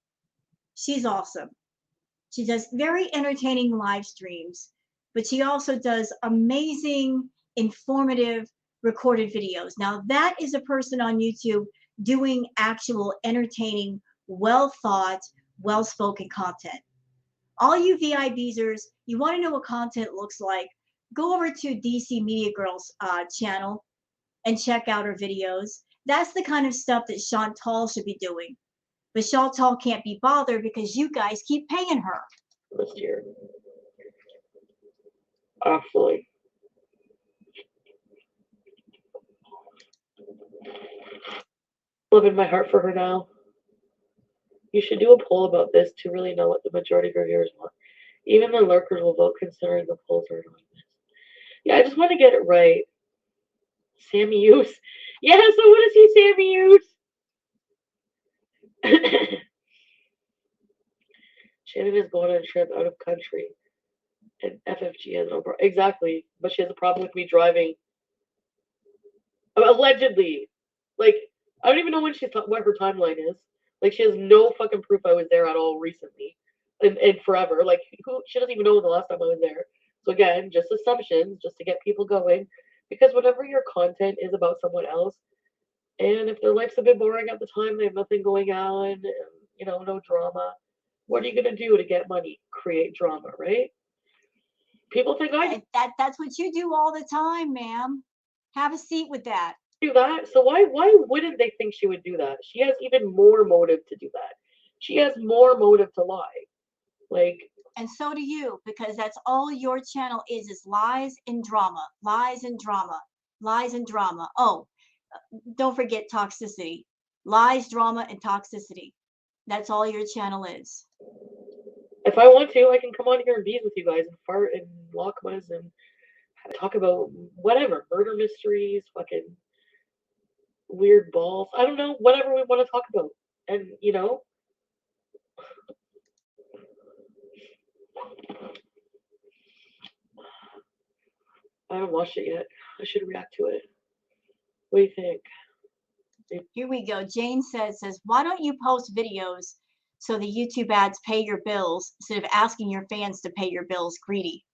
She's awesome. She does very entertaining live streams, but she also does amazing, informative recorded videos. Now, that is a person on YouTube doing actual entertaining, well thought, well spoken content. All you VIBzers, you want to know what content looks like, go over to DC Media Girl's channel and check out her videos. That's the kind of stuff that Chantal should be doing. But Chantal can't be bothered because you guys keep paying her. This year. Absolutely. Love in my heart for her now. You should do a poll about this to really know what the majority of your viewers want. Even the lurkers will vote considering the polls are doing this. Yeah, I just want to get it right. Sammy Hughes. Yeah, so what is he, Sammy Hughes? Shannon is going on a trip out of country. And FFG has no problem. Exactly. But she has a problem with me driving. Allegedly. Like, I don't even know when what her timeline is. Like, she has no fucking proof I was there at all recently. And forever. Like, she doesn't even know the last time I was there. So again, just assumptions, just to get people going. Because whatever your content is about someone else, and if their life's a bit boring at the time, they have nothing going on, and, you know, no drama, what are you going to do to get money? Create drama, right? People think I that's what you do all the time, ma'am. Have a seat with that. do that. So why wouldn't they think she would do that? She has even more motive to do that. She has more motive to lie. Like, and so do you, because that's all your channel is lies and drama, lies and drama, lies and drama. Oh, Don't forget toxicity. Lies, drama, and toxicity. That's all your channel is. If I want to, I can come on here and be with you guys and fart and lockmas and talk about whatever, murder mysteries, fucking weird balls. I don't know, whatever we want to talk about. And, you know, I haven't watched it yet. I should react to it. What do you think? Here we go. Jane says, why don't you post videos so the YouTube ads pay your bills instead of asking your fans to pay your bills? Greedy.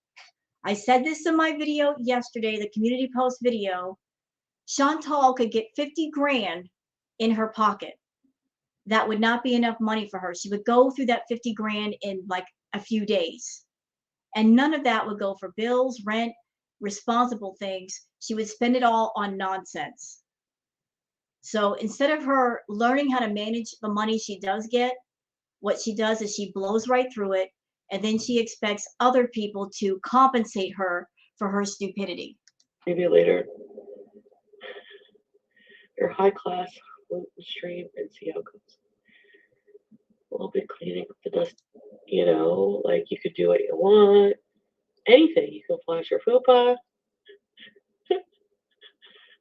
I said this in my video yesterday, the community post video. Chantal could get 50 grand in her pocket. That would not be enough money for her. She would go through that 50 grand in like a few days. And none of that would go for bills, rent, responsible things. She would spend it all on nonsense. So instead of her learning how to manage the money she does get, what she does is she blows right through it, and then she expects other people to compensate her for her stupidity. Maybe later. Your high class stream and see how it goes. A little bit cleaning up the dust, you know, like you could do what you want. Anything. You can flash your fupa.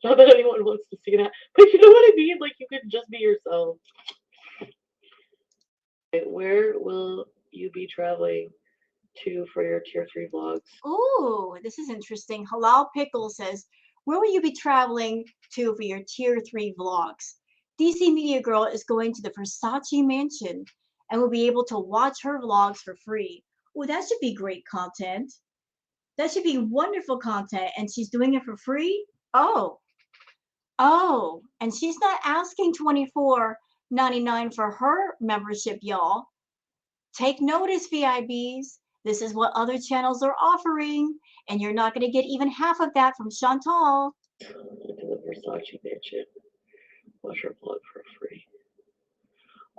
Not that anyone wants to see that, but you know what I mean? Like, you can just be yourself. Where will you be traveling to for your tier 3 vlogs? Ooh, this is interesting. Halal Pickle says, where will you be traveling to for your tier 3 vlogs? DC Media Girl is going to the Versace mansion and will be able to watch her vlogs for free. Oh, that should be great content. That should be wonderful content. And she's doing it for free? Oh, and she's not asking $24.99 for her membership, y'all. Take notice, VIBs. This is what other channels are offering, and you're not going to get even half of that from Chantal. To the Versace mansion. Watch her vlog for free.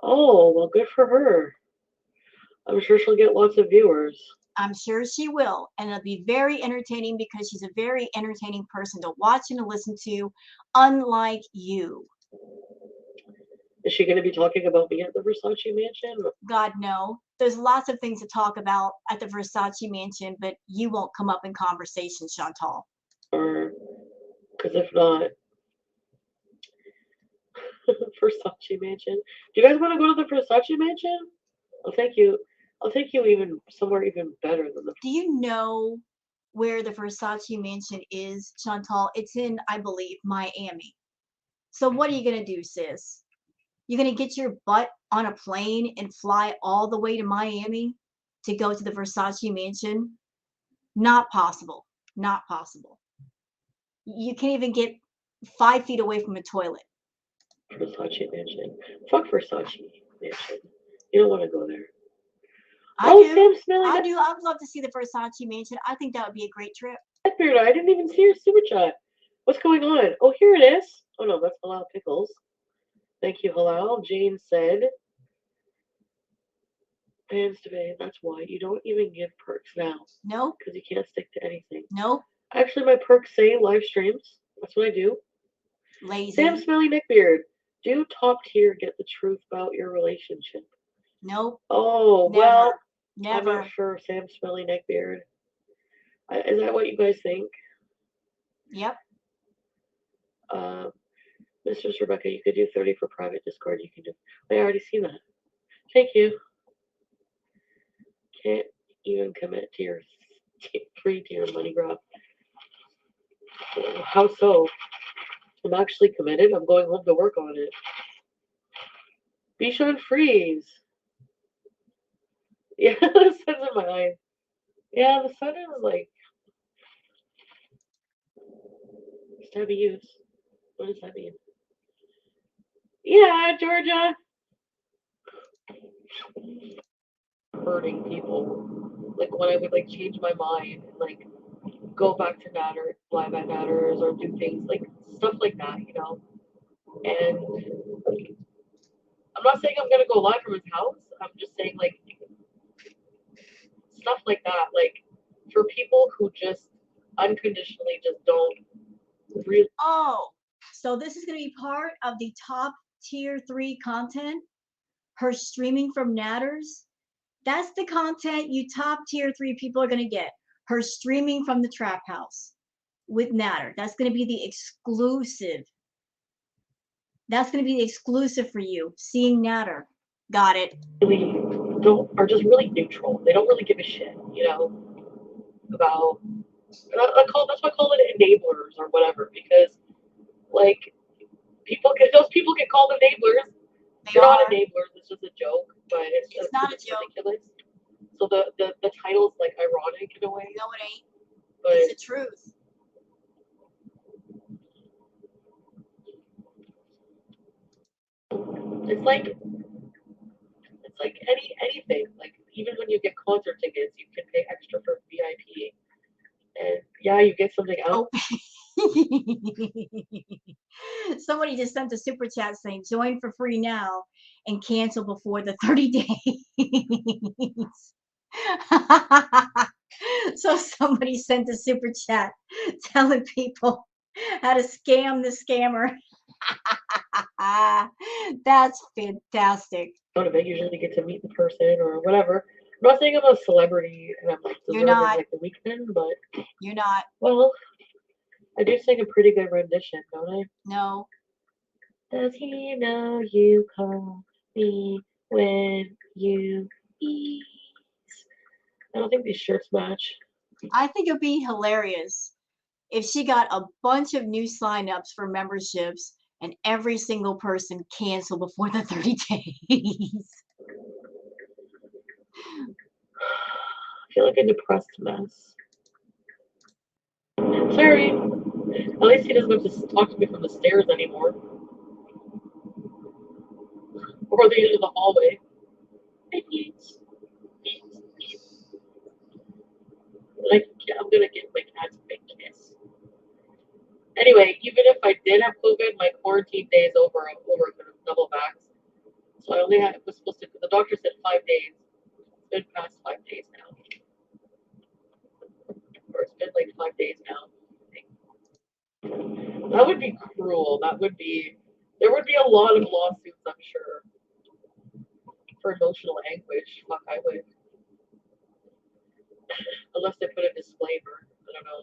Oh, well, good for her. I'm sure she'll get lots of viewers. I'm sure she will, and it'll be very entertaining because she's a very entertaining person to watch and to listen to, unlike you. Is she going to be talking about me at the Versace mansion? God, no. There's lots of things to talk about at the Versace mansion, but you won't come up in conversation, Chantal. Or, because if not, Versace mansion. Do you guys want to go to the Versace mansion? I'll take you. I'll take you even somewhere even better than the. Do you know where the Versace mansion is, Chantal? It's in, I believe, Miami. So what are you gonna do, sis? You're gonna get your butt on a plane and fly all the way to Miami to go to the Versace mansion? Not possible. Not possible. You can't even get 5 feet away from a toilet. Versace mansion. Fuck Versace mansion. You don't want to go there. I do. I'd love to see the Versace mansion. I think that would be a great trip. Beard, I didn't even see your super chat. What's going on? Oh, here it is. Oh no, that's Halal Pickles. Thank you, Halal. Jane said, fans debate. That's why you don't even give perks now. Nope. Because you can't stick to anything. Nope. Actually, my perks say live streams. That's what I do. Lazy. Sam Smelly Neckbeard. Do top tier get the truth about your relationship? Nope. Oh, Never. well. Never. I'm not sure, Sam Smelly Neckbeard. Is that what you guys think? Yep. Mistress Rebecca, you could do 30 for private Discord. You can do. I already seen that. Thank you. Can't even commit to your free tier money grab. How so? I'm actually committed. I'm going home to work on it. Bichon Freeze. Yeah, the sun's in my eyes. Yeah, the sun is like. Stabby use. What does that mean? Yeah, Georgia. Hurting people. Like when I would like change my mind and like go back to Natter, fly by Natters, or do things like stuff like that, you know. And I'm not saying I'm gonna go live from his house. I'm just saying like stuff like that, like for people who just unconditionally just don't really. Oh, So this is going to be part of the top tier 3 content. Her streaming from Natters. That's the content you top tier 3 people are going to get. Her streaming from the trap house with Natter. That's going to be the exclusive. That's going to be the exclusive for you. Seeing Natter. Got it. Really are just really neutral. They don't really give a shit, you know, about. That's why I call it enablers or whatever, because like those people get called enablers. They're not enablers. It's just a joke, but it's not a joke. Ridiculous. So the title's like ironic in a way. No, it ain't. But it's the truth. It's like anything. Like even when you get concert tickets, you can pay extra for VIP, and yeah, you get something else. Oh. Somebody just sent a super chat saying, "Join for free now and cancel before the 30 days." So somebody sent a super chat telling people how to scam the scammer. That's fantastic. Out of it, usually get to meet the person or whatever. I'm not saying I'm a celebrity and I'm like deserving like the weekend, but you're not. Well, I do sing a pretty good rendition, don't I? No. Does he know you call me when you eat? I don't think these shirts match. I think it'd be hilarious if she got a bunch of new signups for memberships and every single person canceled before the 30 days. I feel like a depressed mess. Sorry. At least he doesn't have to talk to me from the stairs anymore. Or the end of the hallway. Like, I'm gonna give my cats a big kiss. Anyway, even if I did have COVID, my quarantine day is over double vax. So I only was supposed to. The doctor said 5 days. It's been past 5 days now, or it's been like 5 days now. That would be cruel. There would be a lot of lawsuits, I'm sure, for emotional anguish. Fuck, I would. Unless they put a disclaimer. I don't know.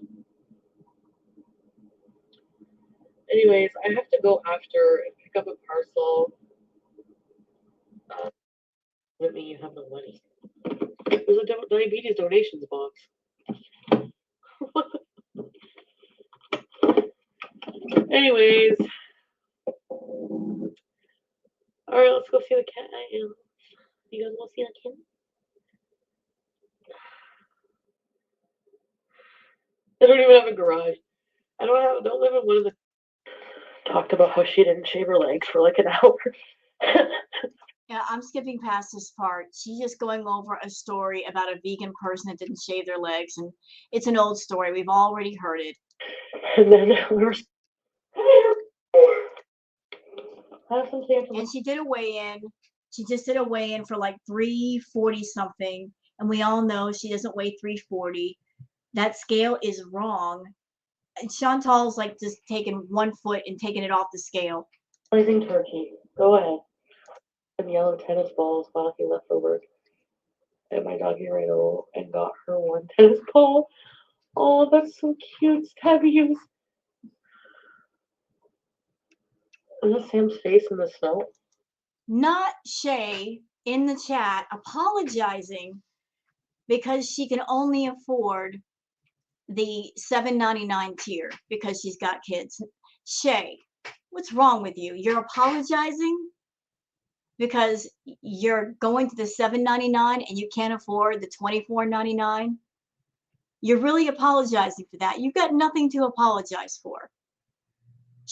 Anyways, I have to go after and pick up a parcel. Let me have the money. There's a diabetes donations box. Anyways. Alright, let's go see the cat. You guys want to see the cat? I don't even have a garage. I don't live in one of the. Talked about how she didn't shave her legs for like an hour. Yeah, I'm skipping past this part. She's just going over a story about a vegan person that didn't shave their legs, and it's an old story. We've already heard it. And then and she did a weigh-in. She just did a weigh-in for like 340 something, and we all know she doesn't weigh 340. That scale is wrong. And Chantal's like just taking 1 foot and taking it off the scale. Raising turkey. Go ahead. And yellow tennis balls while he left for work. And my doggy ran over and got her one tennis ball. Oh, that's so cute. Stabbies. Is that Sam's face in the snow? Not Shay in the chat apologizing because she can only afford the $7.99 tier because she's got kids. Shay, what's wrong with you? You're apologizing because you're going to the $7.99 and you can't afford the $24.99? You're really apologizing for that. You've got nothing to apologize for.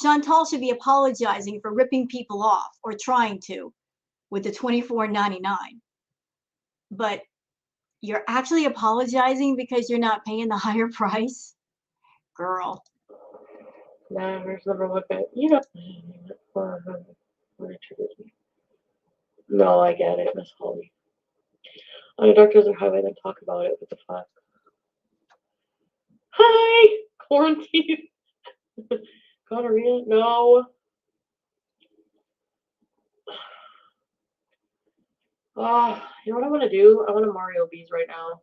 Chantal should be apologizing for ripping people off or trying to with the $24.99. But you're actually apologizing because you're not paying the higher price? Girl. Nah, here's number one bet. You know. No, I get it, Miss Holly. On the doctors are highway, then talk about it. What the fuck? Hi! Quarantine. Gonorrhea? No. Oh, you know what I want to do? I want to Mario Bees right now.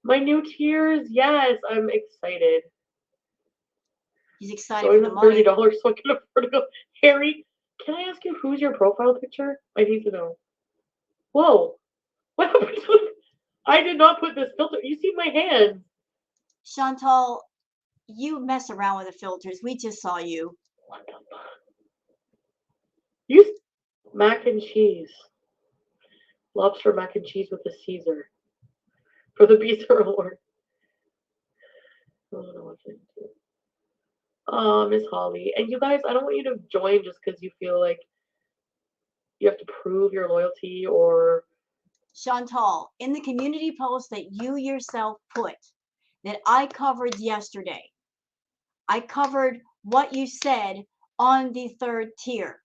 My new tiers, yes, I'm excited. He's excited Going for the to money. $30 so I can afford to go. Harry, can I ask you who's your profile picture? I need to know. Whoa. What happened to it? I did not put this filter. You see my hand. Chantal, you mess around with the filters. We just saw you. What the fuck? You mac and cheese. Lobster mac and cheese with a Caesar. For the Beaster Award. I don't know what to do. Oh, Miss Holly. And you guys, I don't want you to join just because you feel like you have to prove your loyalty or Chantal, in the community post that you yourself put, that I covered yesterday, I covered what you said on the third tier.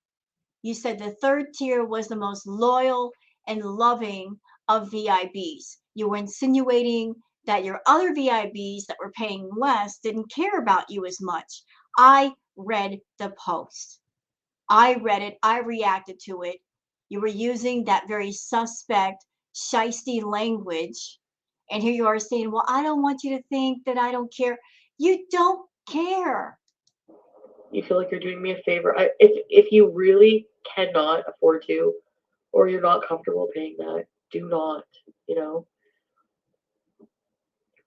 You said the third tier was the most loyal and loving of VIBs. You were insinuating that your other VIBs that were paying less didn't care about you as much. I read the post. I read it. I reacted to it. You were using that very suspect, shisty language. And here you are saying, well, I don't want you to think that I don't care. You don't care. you feel like you're doing me a favor. If you really cannot afford to, or you're not comfortable paying that, do not. You know,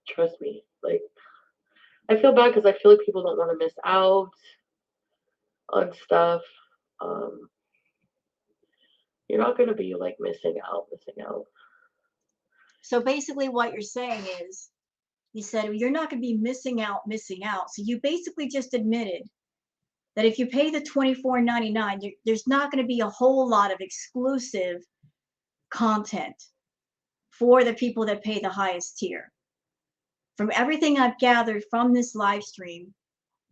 trust me. Like, I feel bad because I feel like people don't want to miss out on stuff. Um, you're not gonna be like missing out. So basically, what you're saying is, you said you're not going to be missing out. So you basically just admitted that if you pay the $24.99, there's not going to be a whole lot of exclusive content for the people that pay the highest tier. From everything I've gathered from this live stream,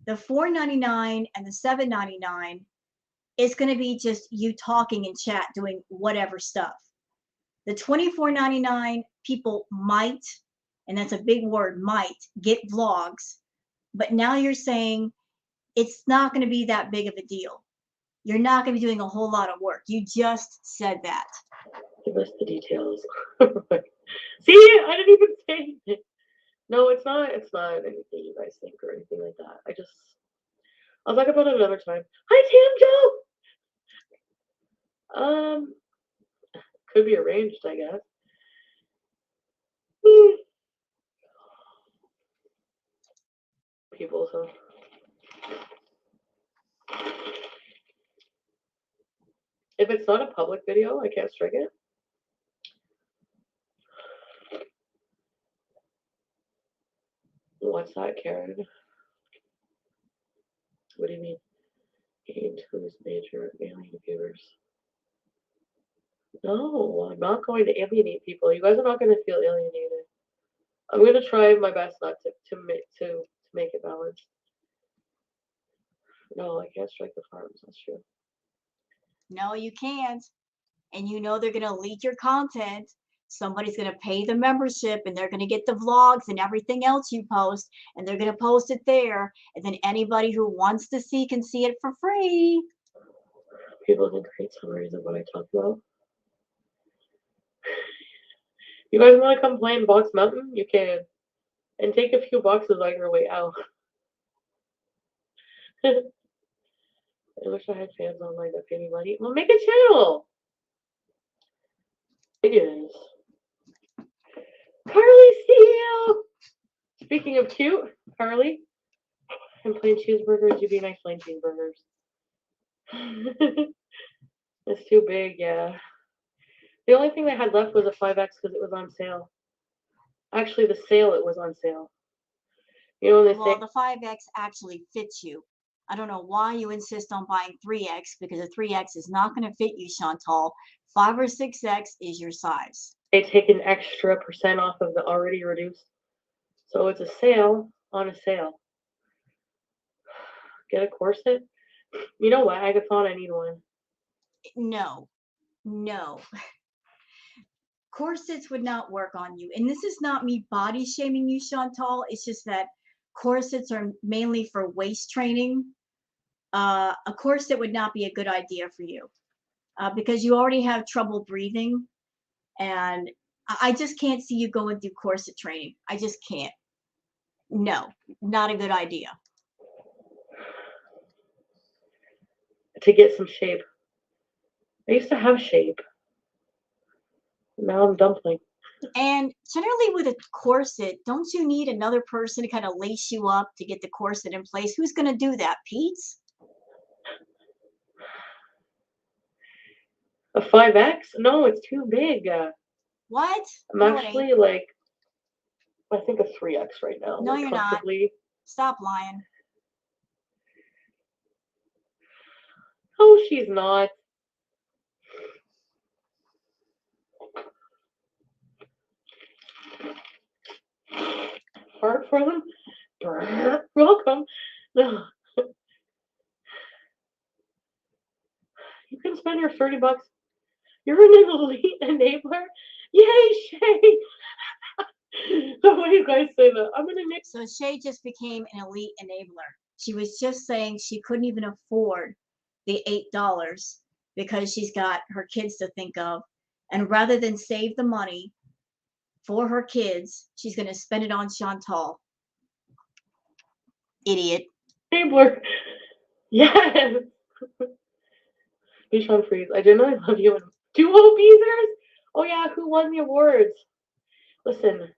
the $4.99 and the $7.99 is going to be just you talking in chat doing whatever stuff. The $24.99 people might, and that's a big word, might get vlogs, but now you're saying it's not going to be that big of a deal. You're not going to be doing a whole lot of work. You just said that. Give us the details. See, I didn't even say it. No, it's not. It's not anything you guys think or anything like that. I'll talk about it another time. Hi, Tam Joe. Could be arranged, I guess. People, so. If it's not a public video, I can't strike it. What's that, Karen? What do you mean? Gained who's major alien viewers? No, I'm not going to alienate people. You guys are not going to feel alienated. I'm going to try my best not to make it balanced. No, I can't strike the farms. That's true. No, you can't. And you know they're going to leak your content. Somebody's going to pay the membership and they're going to get the vlogs and everything else you post, and they're going to post it there. And then anybody who wants to see can see it for free. People can create summaries of what I talk about. You guys want to come play in Box Mountain? You can. And take a few boxes on your way out. I wish I had fans online that pay me money. Well, make a channel. It is. Carly, see you. Speaking of cute, Carly, and plain cheeseburgers, you'd be nice plain cheeseburgers. It's too big, yeah. The only thing they had left was a 5X because it was on sale. Actually, the sale, it was on sale. You know, when they say the 5X actually fits you. I don't know why you insist on buying 3X, because a 3X is not going to fit you, Chantal. 5 or 6X is your size. they take an extra % off of the already reduced. So it's a sale on a sale. Get a corset? You know what? Agathon, I need one. No. Corsets would not work on you. And this is not me body shaming you, Chantal. It's just that corsets are mainly for waist training. a corset would not be a good idea for you because you already have trouble breathing. And I just can't see you going through corset training. I just can't. No, not a good idea. To get some shape. I used to have shape. Now I'm dumpling. And generally with a corset, don't you need another person to kind of lace you up to get the corset in place? Who's going to do that? Pete's? A 5X? No, it's too big. What? I'm No, it actually ain't. like, I think a 3X right now. No, like you're not. comfortably. Stop lying. Oh, she's not. Hard for them? Welcome. No. You can spend your 30 bucks. You're an elite enabler? Yay, Shay! The way you guys say that. I'm an enabler. So Shay just became an elite enabler. She was just saying she couldn't even afford the $8 because she's got her kids to think of. And rather than save the money for her kids, she's going to spend it on Chantal. Idiot. Enabler. Yes. Bichon Freeze. I didn't know I love you. Duo Beezers? Oh yeah, who won the awards? Listen.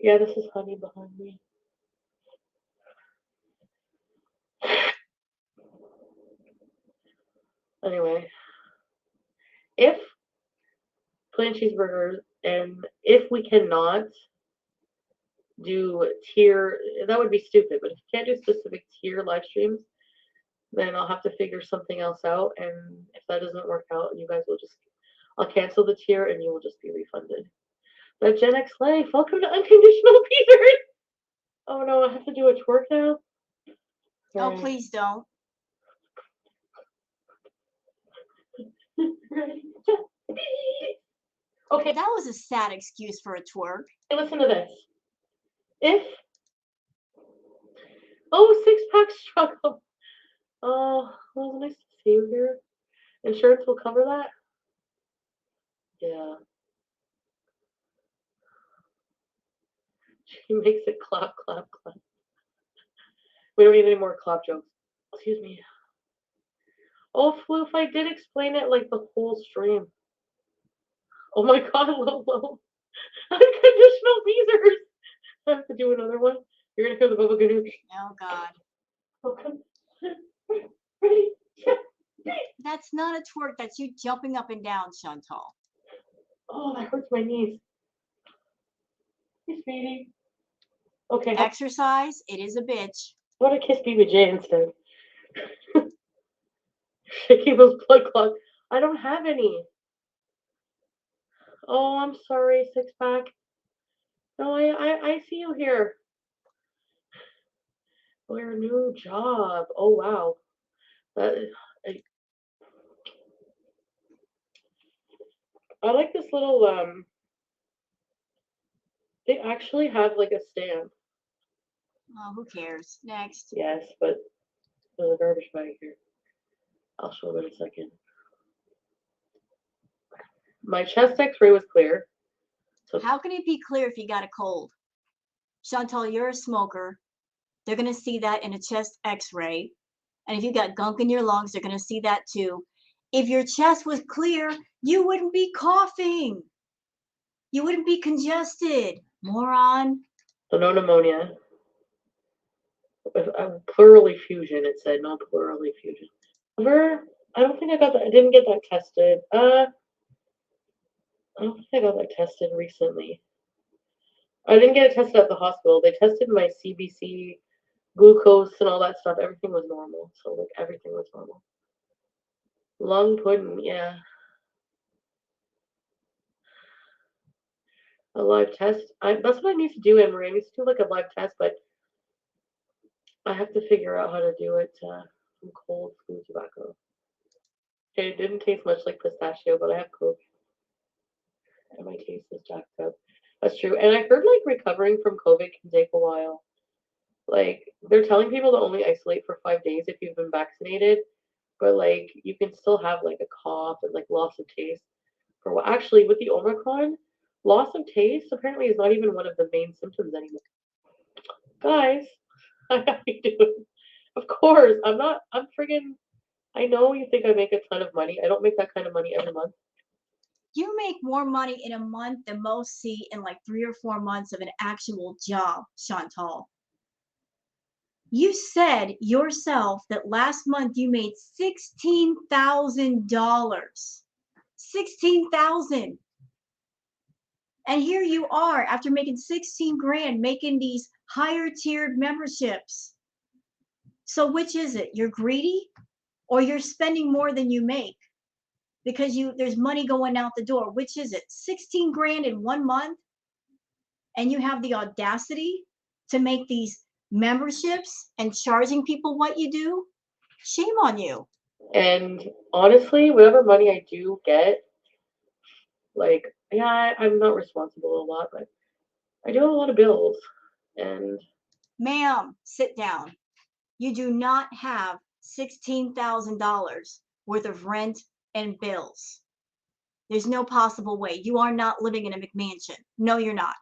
Yeah, this is honey behind me. Anyway. If plain cheeseburgers, and if we cannot do tier, that would be stupid, but if you can't do specific tier live streams, then I'll have to figure something else out, and if that doesn't work out, you guys will just, I'll cancel the tier and you will just be refunded. But Gen X Life, welcome to Unconditional Peters! Oh no, I have to do a twerk now? Oh, please don't. Okay, That was a sad excuse for a twerk. listen to this. If, oh, 6-pack struggle. Oh, well, nice to see you here. Insurance will cover that? Yeah. She makes it clap, clap, clap. We don't need any more clap jokes. Excuse me. Oh, Floof, I did explain it like the whole stream. Oh my god, Lolo. Unconditional Beezers. I have to do another one. You're gonna hear the Bubba Ganoush. Oh, God. Welcome. Ready? That's not a twerk. That's you jumping up and down, Chantal. Oh, that hurts my knees. Hey, sweetie. Okay. Exercise, it is a bitch. How about I kiss BBJ instead? Shaking those blood clots. I don't have any. Oh, I'm sorry, 6-pack. No, I see you here. Oh, your new job. Oh, wow. I like this little, they actually have like a stand. Oh, who cares? Next. Yes, but there's a garbage bag here. I'll show it in a second. My chest x-ray was clear. So how can it be clear if you got a cold? Chantal, you're a smoker. They're going to see that in a chest x-ray. And if you got gunk in your lungs, they're going to see that too. If your chest was clear, you wouldn't be coughing. You wouldn't be congested. Moron. So no pneumonia. Pleural effusion, it said, no pleural effusion. However, I don't think I got that. I didn't get that tested. I don't think I got that tested recently. I didn't get it tested at the hospital. They tested my CBC, glucose, and all that stuff. Everything was normal. So, like, everything was normal. Lung pudding, yeah. A live test. That's what I need to do, Anne-Marie. I need to do, like, a live test, but I have to figure out how to do it from cold food tobacco. Okay, it didn't taste much like pistachio, but I have Coke. And my taste is jacked up. That's true. And I heard like recovering from COVID can take a while. Like they're telling people to only isolate for 5 days if you've been vaccinated, but like you can still have like a cough and like loss of taste for what actually with the Omicron, loss of taste apparently is not even one of the main symptoms anymore. Guys, how you doing? Of course, I'm friggin' I know you think I make a ton of money. I don't make that kind of money every month. You make more money in a month than most see in like 3 or 4 months of an actual job, Chantal. You said yourself that last month you made $16,000. 16,000. And here you are after making 16 grand, making these higher tiered memberships. So which is it? You're greedy or you're spending more than you make because there's money going out the door. Which is it? 16 grand in 1 month, and you have the audacity to make these memberships and charging people what you do? Shame on you. And honestly, whatever money I do get, like yeah, I'm not responsible a lot, but I do have a lot of bills. And Ma'am, sit down. You do not have $16,000 worth of rent and bills. There's no possible way. You are not living in a McMansion. No, you're not.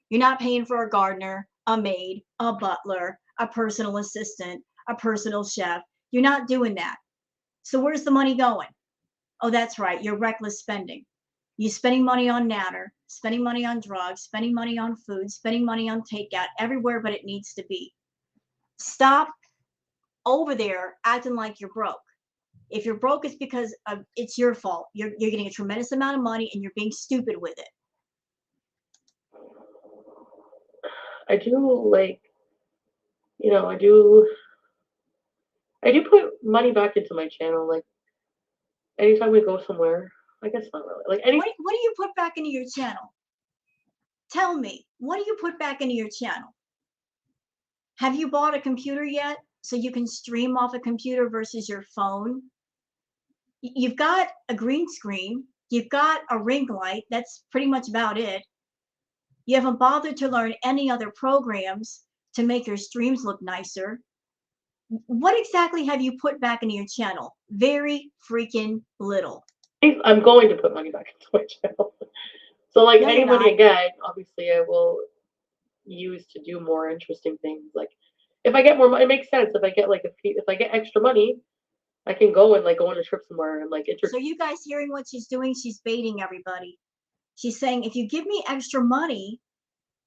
You're not paying for a gardener, a maid, a butler, a personal assistant, a personal chef. You're not doing that. So where's the money going? Oh, that's right. You're reckless spending. You're spending money on natter, spending money on drugs, spending money on food, spending money on takeout, everywhere but it needs to be. Stop over there acting like you're broke. If you're broke, it's because it's your fault. You're getting a tremendous amount of money and you're being stupid with it. I do like, I do put money back into my channel. Like anytime we go somewhere, I guess not really. Like any What do you put back into your channel? Tell me, what do you put back into your channel? Have you bought a computer yet so you can stream off a computer versus your phone? You've got a green screen. You've got a ring light. That's pretty much about it. You haven't bothered to learn any other programs to make your streams look nicer. What exactly have you put back into your channel? Very freaking little. I'm going to put money back into my channel. So like No, any you're money not. I get, obviously I will use to do more interesting things. Like if I get more money, it makes sense. If I get extra money, I can go and like go on a trip somewhere and like So you guys hearing what she's doing? She's baiting everybody. She's saying, if you give me extra money,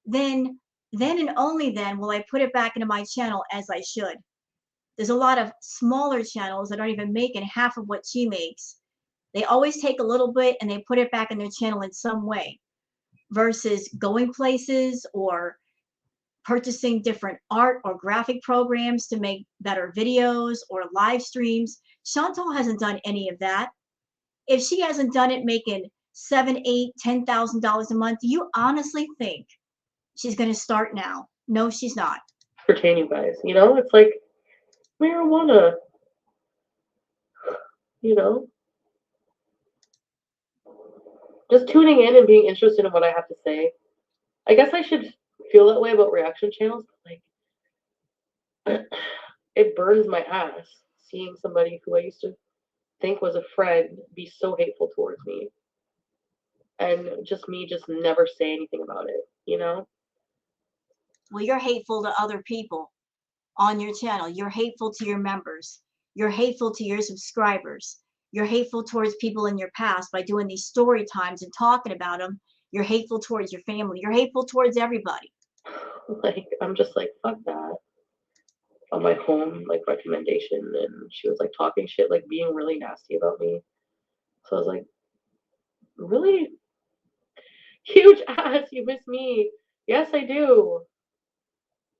then and only then will I put it back into my channel as I should. There's a lot of smaller channels that aren't even making half of what she makes. They always take a little bit and they put it back in their channel in some way versus going places or purchasing different art or graphic programs to make better videos or live streams. Chantal hasn't done any of that. If she hasn't done it making $7, $8, $10,000 a month, do you honestly think she's going to start now? No, she's not. entertain you guys. It's like marijuana. You know, just tuning in and being interested in what I have to say. I guess I should feel that way about reaction channels, but like it burns my ass seeing somebody who I used to think was a friend be so hateful towards me and just me just never say anything about it. Well, you're hateful to other people on your channel. You're hateful to your members. You're hateful to your subscribers. You're hateful towards people in your past by doing these story times and talking about them. You're hateful towards your family. You're hateful towards everybody. Like I'm just like fuck that on my home like recommendation, and she was like talking shit, like being really nasty about me. So I was like, really huge ass, you miss me? Yes, I do.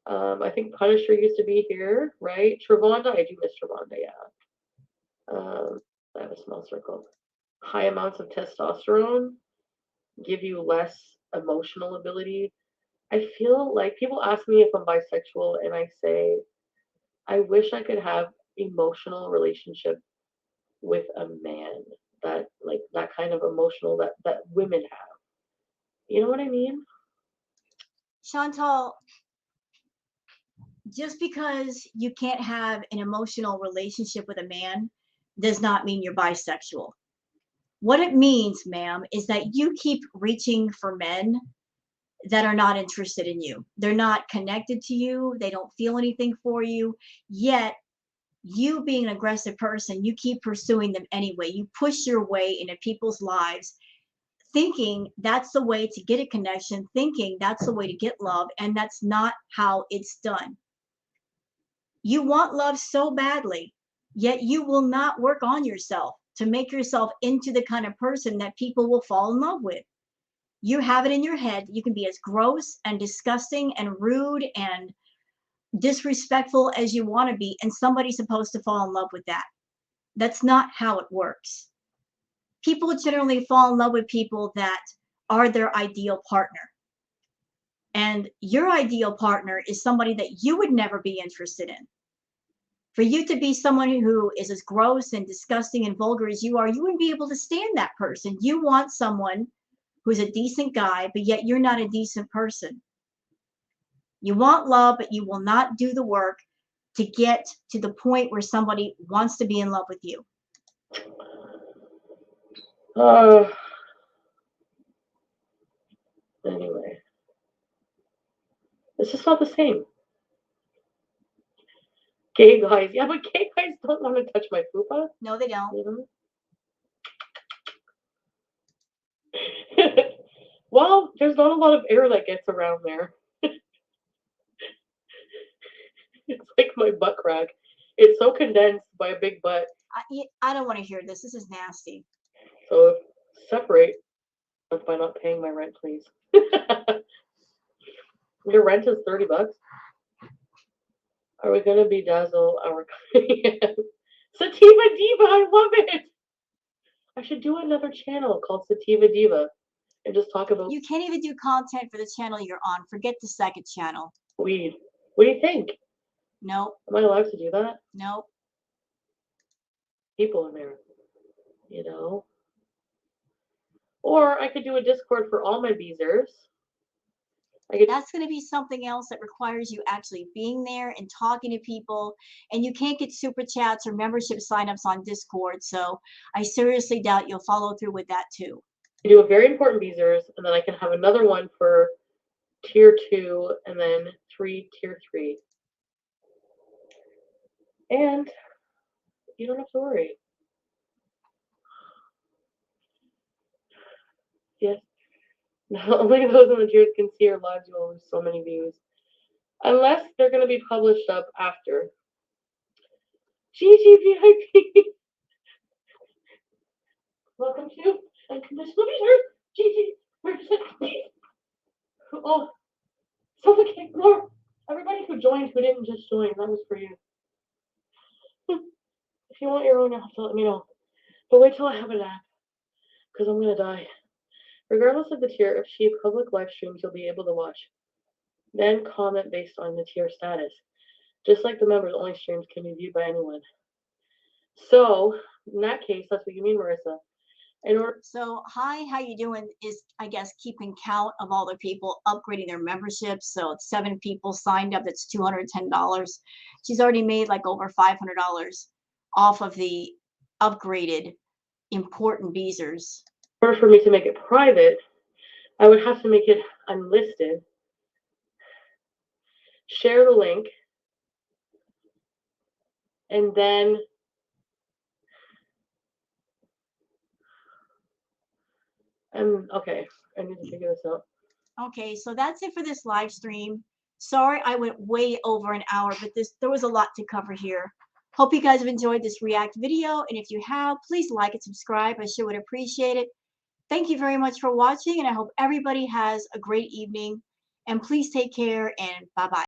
I think Punisher used to be here, right? Travonda, I do miss Travonda, yeah. I have a small circle. High amounts of testosterone give you less emotional ability. I feel like people ask me if I'm bisexual, and I say, I wish I could have emotional relationship with a man that like that kind of emotional that women have. You know what I mean? Chantal, just because you can't have an emotional relationship with a man does not mean you're bisexual. What it means, ma'am, is that you keep reaching for men that are not interested in you. They're not connected to you. They don't feel anything for you. Yet, you being an aggressive person, you keep pursuing them anyway. You push your way into people's lives, thinking that's the way to get a connection, thinking that's the way to get love, and that's not how it's done. You want love so badly, yet you will not work on yourself to make yourself into the kind of person that people will fall in love with. You have it in your head. You can be as gross and disgusting and rude and disrespectful as you want to be, and somebody's supposed to fall in love with that. That's not how it works. People generally fall in love with people that are their ideal partner. And your ideal partner is somebody that you would never be interested in. For you to be someone who is as gross and disgusting and vulgar as you are, you wouldn't be able to stand that person. You want someone who's a decent guy, but yet you're not a decent person. You want love, but you will not do the work to get to the point where somebody wants to be in love with you. Anyway, it's just not the same. Gay guys, yeah, but gay guys don't want to touch my fupa. No, they don't. Well, there's not a lot of air that gets around there. It's like my butt crack. It's so condensed by a big butt. I don't want to hear this. This is nasty. So separate us by not paying my rent, please. Your rent is $30. Are we gonna bedazzle our Sativa Diva? I love it. I should do another channel called Sativa Diva and just talk about. You can't even do content for the channel you're on. Forget the second channel. Weed. What do you think? Nope. Am I allowed to do that? Nope. People in there, you know. Or I could do a Discord for all my beezers. That's going to be something else that requires you actually being there and talking to people. And you can't get super chats or membership signups on Discord. So I seriously doubt you'll follow through with that too. I do a very important beezers, and then I can have another one for tier 2 and then 3 tier 3. And you don't have to worry. Yes. No, only those in the tiers can see our lives. You'll lose so many views. Unless they're going to be published up after. GGVIP. Welcome to Unconditional Beezers. GG. Oh, suffocate more. Everybody who joined who didn't just join, that was for you. If you want your own, you'll have to let me know. But wait till I have a nap, because I'm going to die. Regardless of the tier, if she public live streams, you'll be able to watch. Then comment based on the tier status. Just like the members only streams can be viewed by anyone. So, in that case, that's what you mean, Marissa. So, hi, how you doing is, I guess, keeping count of all the people upgrading their memberships. So, it's 7 people signed up. That's $210. She's already made like over $500 off of the upgraded important beezers. In order for me to make it private, I would have to make it unlisted. Share the link. And then okay, I need to figure this out. Okay, so that's it for this live stream. Sorry I went way over an hour, but there was a lot to cover here. Hope you guys have enjoyed this React video, and if you have, please like and subscribe. I sure would appreciate it. Thank you very much for watching, and I hope everybody has a great evening. And please take care, and bye-bye.